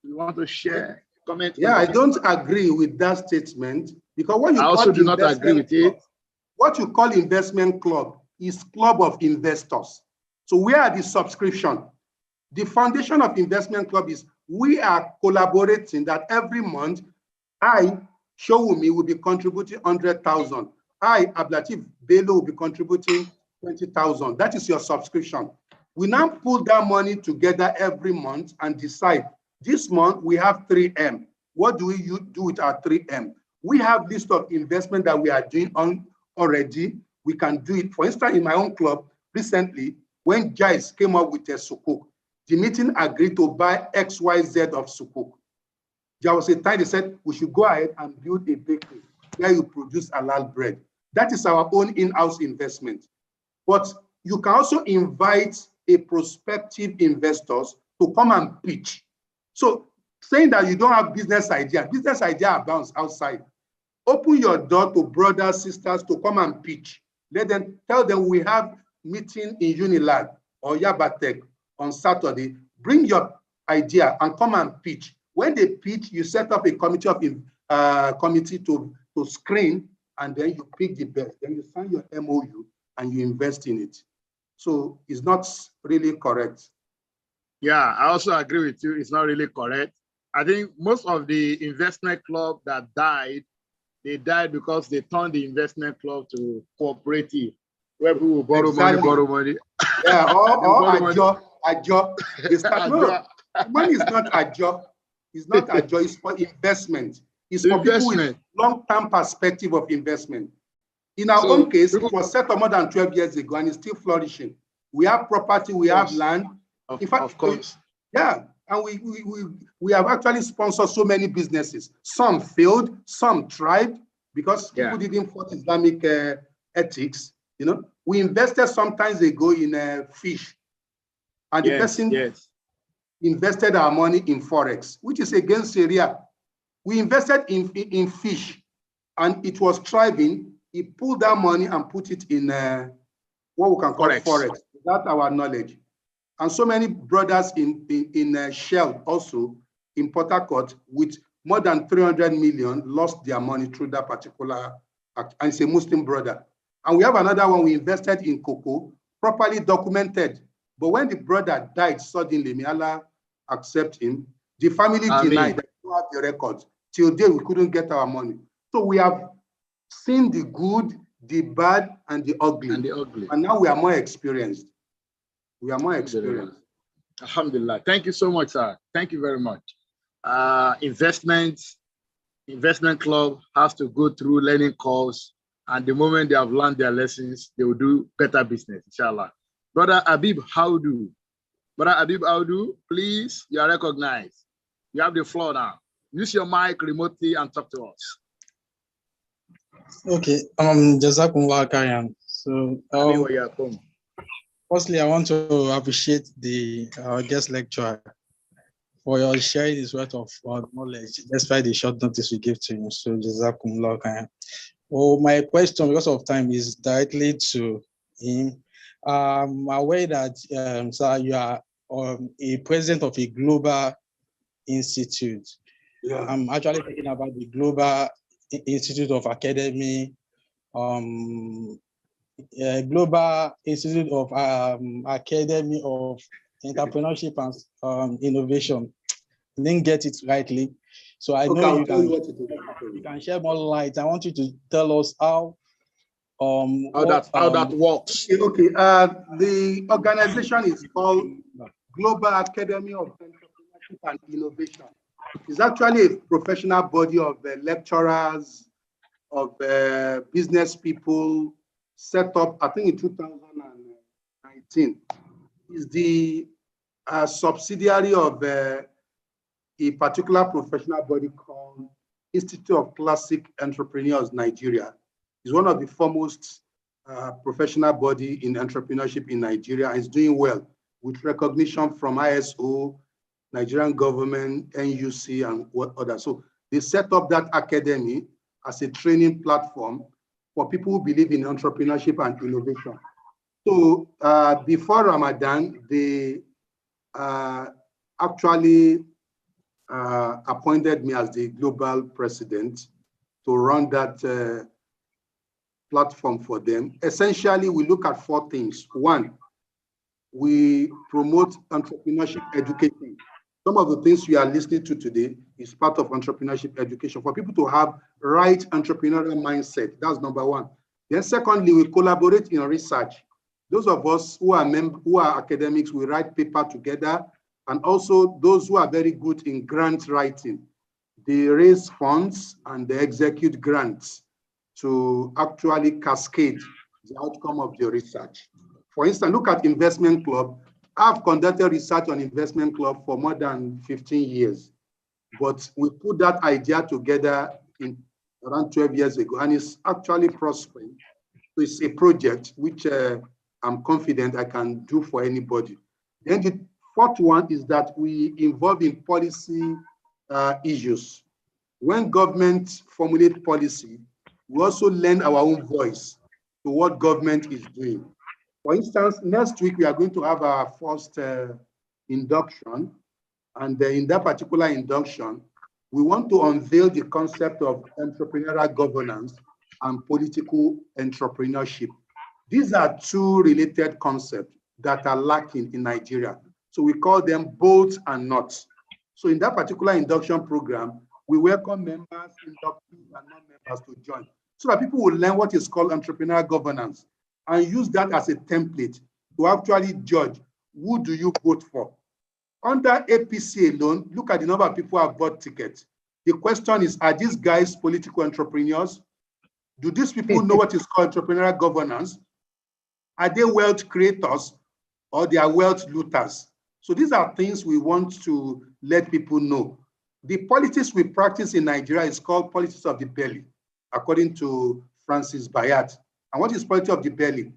You want to share comment? Yeah, I don't agree with that statement because what you I also do not agree with it. What you call investment club is club of investors. So where are the subscription? The foundation of investment club is we are collaborating that every month I, Showumi, will be contributing 100,000. I, Ablatif Bello, will be contributing 20,000. That is your subscription. We now pull that money together every month and decide this month we have 3M. What do we do with our 3M? We have list of investment that we are doing on already. We can do it. For instance, in my own club recently, when Jais came up with a sukuk, the meeting agreed to buy XYZ of sukuk. There was a time they said we should go ahead and build a bakery where you produce halal bread. That is our own in-house investment. But you can also invite a prospective investors to come and pitch. So saying that you don't have business idea abounds outside. Open your door to brothers, sisters to come and pitch. Let them tell them we have meeting in Unilag or Yabatek on Saturday. Bring your idea and come and pitch. When they pitch, you set up a committee to screen, and then you pick the best. Then you sign your MOU and you invest in it. So it's not really correct. Yeah, I also agree with you. It's not really correct. I think most of the investment club that died, they died because they turned the investment club to cooperative, where people borrow money. Yeah, or ajo. No, money is not ajo. It's not ajo. It's for investment. It's for people with long-term perspective of investment. In our own case, it was set up more than 12 years ago and it's still flourishing. We have property, we have land. In fact, of course. Yeah, and we have actually sponsored so many businesses. Some failed, some thrived because people didn't follow Islamic ethics. You know, we invested some time ago in fish, and the person invested our money in forex, which is against Sharia. We invested in fish, and it was thriving. He pulled that money and put it in what we can call forex. That's our knowledge. And so many brothers in Shell also in Port Harcourt with more than 300 million lost their money through that particular act. And it's a Muslim brother. And we have another one, we invested in cocoa, properly documented. But when the brother died suddenly, may Allah accept him, the family denied that we have the records. Till day we couldn't get our money. So we have seen the good, the bad, and the ugly. And now we are more experienced. We are more experienced. Alhamdulillah. Thank you so much, sir. Thank you very much. Investment club has to go through learning course, and the moment they have learned their lessons, they will do better business, inshallah. Brother Habib Haudu. Brother Habib Haudu, please, you are recognized. You have the floor now. Use your mic remotely and talk to us. Okay, Jazakumullah khairan. So, firstly, I want to appreciate the guest lecturer for your sharing his wealth of knowledge, despite the short notice we give to him. So, Jazakumullah khairan. Well, my question, because of time, is directly to him. I'm aware that, sir, you are a president of a global institute. I'm actually thinking about the Global Institute of Academy, Global Institute of Academy of Entrepreneurship and Innovation. I didn't get it rightly. So I know you can share more light. I want you to tell us how that works. Okay. The organization is called Global Academy of Entrepreneurship and Innovation. It's actually a professional body of lecturers, of business people, set up, I think, in 2019. It's the subsidiary of a particular professional body called Institute of Classic Entrepreneurs Nigeria. It's one of the foremost professional body in entrepreneurship in Nigeria, and it's doing well with recognition from ISO, Nigerian government, NUC, and what others. So they set up that academy as a training platform for people who believe in entrepreneurship and innovation. So before Ramadan, they actually appointed me as the global president to run that platform for them. Essentially, we look at 4 things. 1, we promote entrepreneurship education. Some of the things we are listening to today is part of entrepreneurship education for people to have right entrepreneurial mindset. That's number 1. Then secondly, we collaborate in research. Those of us who are academics, we write paper together, and also those who are very good in grant writing. They raise funds and they execute grants to actually cascade the outcome of the research. For instance, look at Investment Club. I've conducted research on Investment Club for more than 15 years, but we put that idea together in around 12 years ago, and it's actually prospering. So it's a project which I'm confident I can do for anybody. Then the 4th one is that we involve in policy issues. When government formulate policy, we also lend our own voice to what government is doing. For instance, next week we are going to have our first induction, and in that particular induction, we want to unveil the concept of entrepreneurial governance and political entrepreneurship. These are 2 related concepts that are lacking in Nigeria. So we call them bolts and nuts. So in that particular induction program, we welcome members, inductees, and non-members to join, so that people will learn what is called entrepreneurial governance and use that as a template to actually judge who do you vote for. Under APC alone, look at the number of people who have bought tickets. The question is, are these guys political entrepreneurs? Do these people know what is called entrepreneurial governance? Are they wealth creators or they are wealth looters? So these are things we want to let people know. The politics we practice in Nigeria is called politics of the belly, according to Francis Bayat. And what is politics of the belly?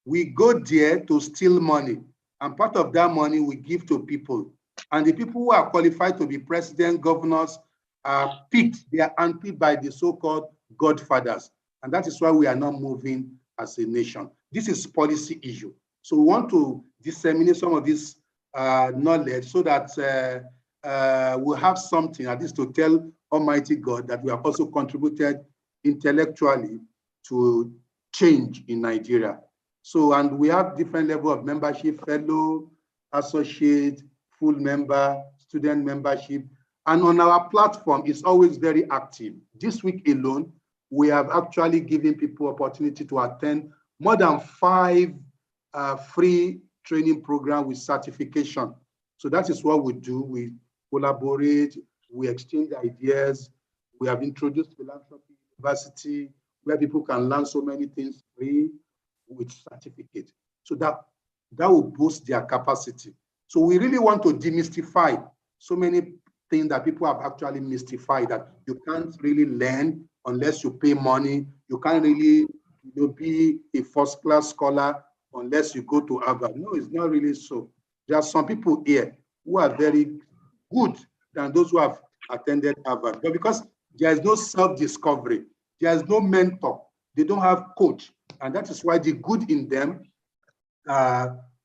We go there to steal money, and part of that money we give to people. And the people who are qualified to be president, governors, are picked. They are handpicked by the so-called godfathers. And that is why we are not moving as a nation. This is policy issue. So we want to disseminate some of this knowledge so that we'll have something at least to tell Almighty God that we have also contributed intellectually to change in Nigeria. So, and we have different level of membership, fellow, associate, full member, student membership. And on our platform, it's always very active. This week alone, we have actually given people opportunity to attend more than 5 free training programs with certification. So that is what we do. We collaborate, we exchange ideas. We have introduced Philanthropy University, where people can learn so many things free with certificate. So that will boost their capacity. So we really want to demystify so many things that people have actually mystified, that you can't really learn unless you pay money. You can't really be a first-class scholar unless you go to Harvard. No, it's not really so. There are some people here who are very good than those who have attended Harvard. But because there is no self-discovery, there is no mentor, they don't have coach. And that is why the good in them,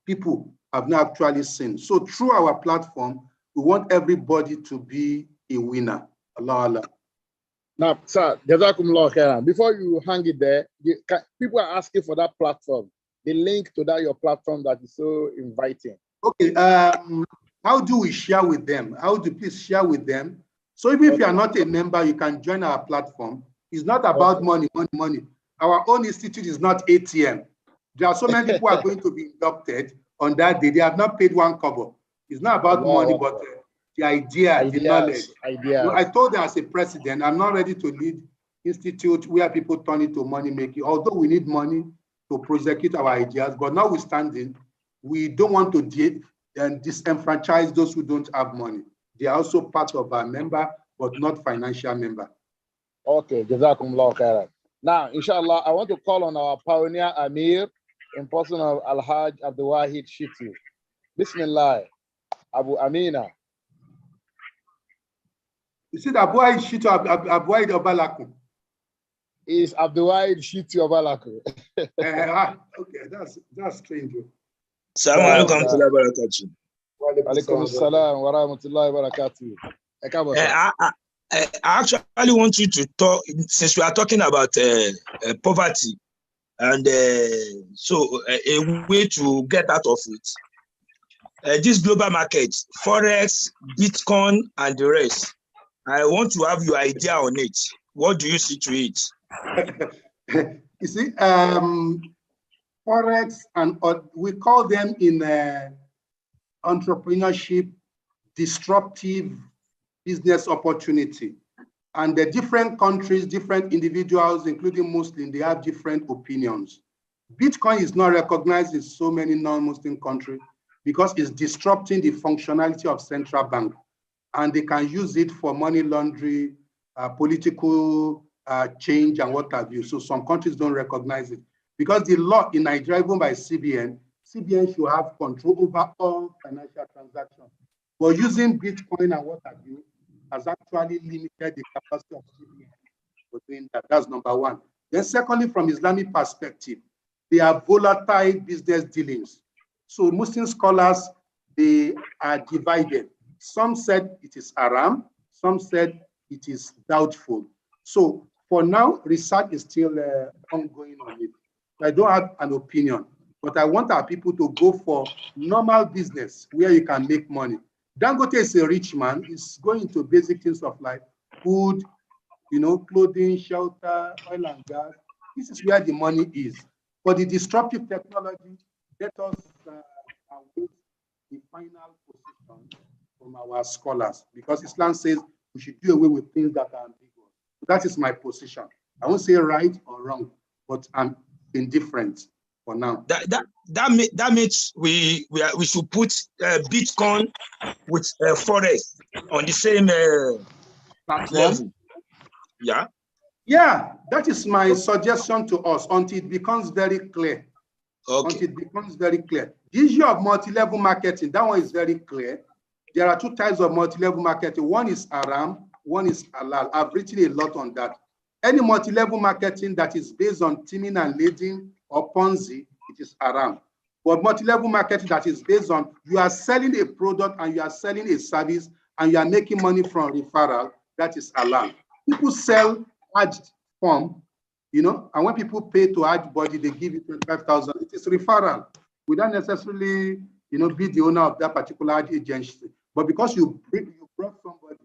people have not actually seen. So through our platform, we want everybody to be a winner. Allah Allah. Now, sir, Jazakumullah khairan. Before you hang it there, people are asking for that platform, the link to that your platform that is so inviting. Okay, how do we share with them? How do please share with them? So even if you are not a member, you can join our platform. It's not about money. Our own institute is not ATM. There are so many people who are going to be inducted on that day. They have not paid one kobo. It's not about money, but the idea, the knowledge. Ideas. I told them as a president, I'm not ready to lead institute where people turn it to money making. Although we need money to prosecute our ideas, but notwithstanding, we don't want to disenfranchise those who don't have money. They are also part of our member, but not financial member. Okay, Jazakumullah khairan. Now, inshallah, I want to call on our pioneer Amir in person of Al-Hajj Abdul Wahid Shitu. Bismillah, Abu Amina. You see, Abu Wahid Shitu, Abu Wahid Obalaku. Is Abdul Wahid Shitu Obalaku. Okay, that's strange. Assalamu alaikum wa barakatuh. Alaikum assalam wa rahmatullahi wa barakatuh. I actually want you to talk, since we are talking about poverty, and so a way to get out of it. This global market, Forex, Bitcoin, and the rest. I want to have your idea on it. What do you see to it? You see, Forex, and we call them in entrepreneurship disruptive business opportunity. And the different countries, different individuals, including Muslims, they have different opinions. Bitcoin is not recognized in so many non-Muslim countries because it's disrupting the functionality of central bank. And they can use it for money laundering, political change, and what have you. So some countries don't recognize it. Because the law in Nigeria, even by CBN should have control over all financial transactions. But using Bitcoin and what have you has actually limited the capacity of CBN for doing that. That's number one. Then secondly, from Islamic perspective, they are volatile business dealings. So Muslim scholars, they are divided. Some said it is haram, some said it is doubtful. So for now, research is still ongoing on it. I don't have an opinion, but I want our people to go for normal business where you can make money. Dangote is a rich man. He's going into basic things of life, food, clothing, shelter, oil and gas. This is where the money is. For the disruptive technology, let us await the final position from our scholars, because Islam says we should do away with things that are ambiguous. So that is my position. I won't say right or wrong, but I'm indifferent for now. That means we should put Bitcoin with Forex on the same level. Yeah. Yeah, that is my suggestion to us until it becomes very clear. Okay. Until it becomes very clear. The issue of multi-level marketing, that one is very clear. There are two types of multi-level marketing. One is haram, one is halal. I've written a lot on that. Any multi-level marketing that is based on teaming and leading or Ponzi, it is haram. But multi-level marketing that is based on you are selling a product and you are selling a service and you are making money from referral, that is halal. People sell Hajj form, and when people pay to Hajj body, they give you 25,000. It is referral. We don't necessarily, be the owner of that particular Hajj agency. But because you brought somebody,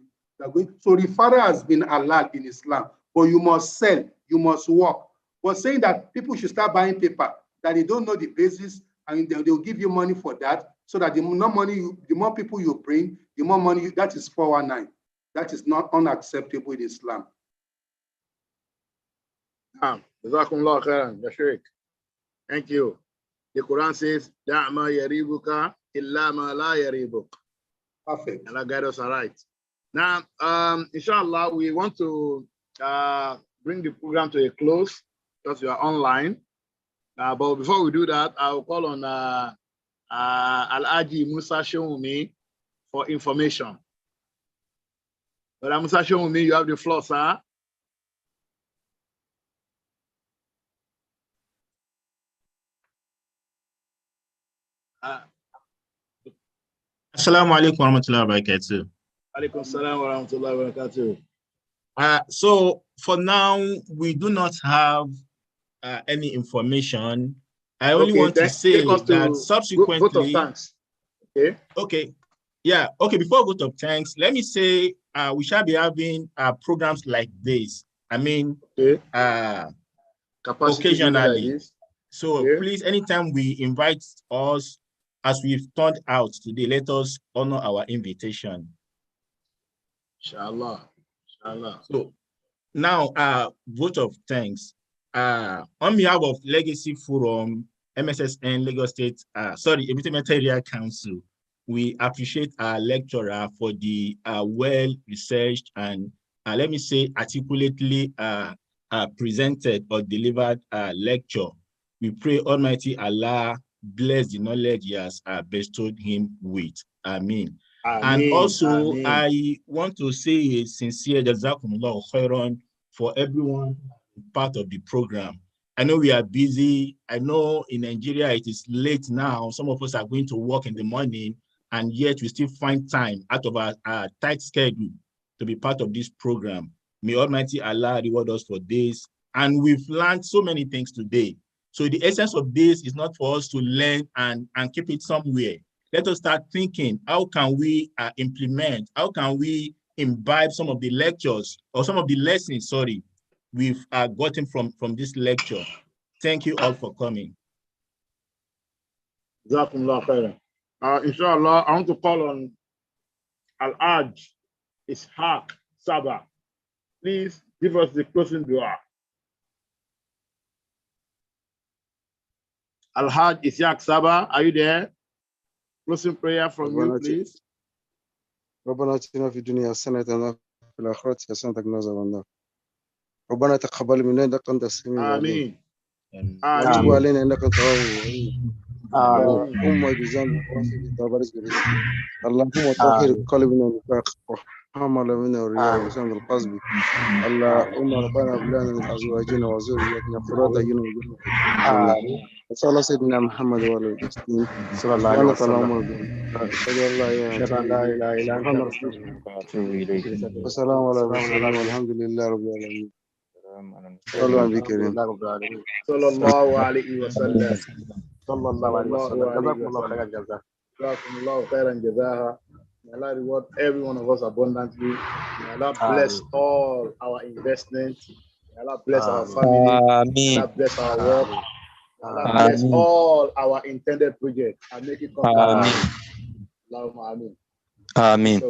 so referral has been halal in Islam. But you must sell, you must work. But saying that people should start buying paper, that they don't know the basis, and they'll give you money for that, so that the more people you bring, the more money, that is 419. That is not unacceptable in Islam. Jazakumullah khairan, ya Sheikh. Thank you. The Quran says, "Da' ma yaribuka illa ma la yaribuk." Perfect. Allah guide us all right. Now, inshallah, we want to bring the program to a close because we are online. But before we do that, I'll call on Al-Aji Musa Shewumi for information. But Musa Shewumi, you have the floor, sir. Assalamu alaikum wa rahmatullahi wa barakatuh. Alaikum salam wa rahmatullahi wa barakatuh. So for now, we do not have any information. I only want to say that subsequently, vote of thanks. Okay. Okay. Yeah. Okay. Before vote of thanks, let me say we shall be having programs like this. I mean, occasionally. Like so please, anytime we invite us, as we've turned out today, let us honor our invitation. Inshallah. Inshallah. So now, vote of thanks. On behalf of Legacy Forum, MSSN, Lagos State, Ebute Area Council, we appreciate our lecturer for the well-researched and, let me say, articulately presented or delivered lecture. We pray Almighty Allah bless the knowledge He has bestowed him with. Amen. And also, I want to say a sincere Jazakumullah khairan for everyone part of the program. I know we are busy. I know in Nigeria it is late now. Some of us are going to work in the morning, and yet we still find time out of our tight schedule to be part of this program. May Almighty Allah reward us for this. And we've learned so many things today. So the essence of this is not for us to learn and keep it somewhere. Let us start thinking, how can we implement, how can we imbibe some of the lectures or some of the lessons, we've gotten from this lecture. Thank you all for coming. Inshallah, I want to call on Al-Aj Ishaq Saba. Please give us the closing dua. Al-Haj Ishaq Saba, are you there? Closing prayer from you, please. ربنا اتنا في الدنيا حسنة وفي الآخرة حسنة وقنا عذاب النار. ربنا تقبل منا إنك أنت السميع العليم. وتب علينا إنك أنت التواب الرحيم. اللهم بذنب واسع تبارك برزقك. اللهم طهر قلبنا من النفاق وحمل منا الرياء وسند القصب. اللهم ربنا هب لنا من أزواجنا وذرياتنا قرة أعين واجعلنا وصلى الله سيدنا محمد وعلى آله وصحبه صلى الله عليه وسلم. أشهد أن لا إله إلا أنت أستغفرك إليك. والسلام على المرسلين والحمد لله رب العالمين. صلى الله عليه وسلم. صلى الله عليه وسلم. صلى الله عليه وسلم. جزاكم الله خيرا جزاء. جزاكم الله خيرا جزاها. May Allah reward every one of us abundantly. May Allah bless all our investments. May Allah bless our family. May Allah bless our work. May Allah bless all our intended projects and make it come to pass. Allahumma ameen. Amen.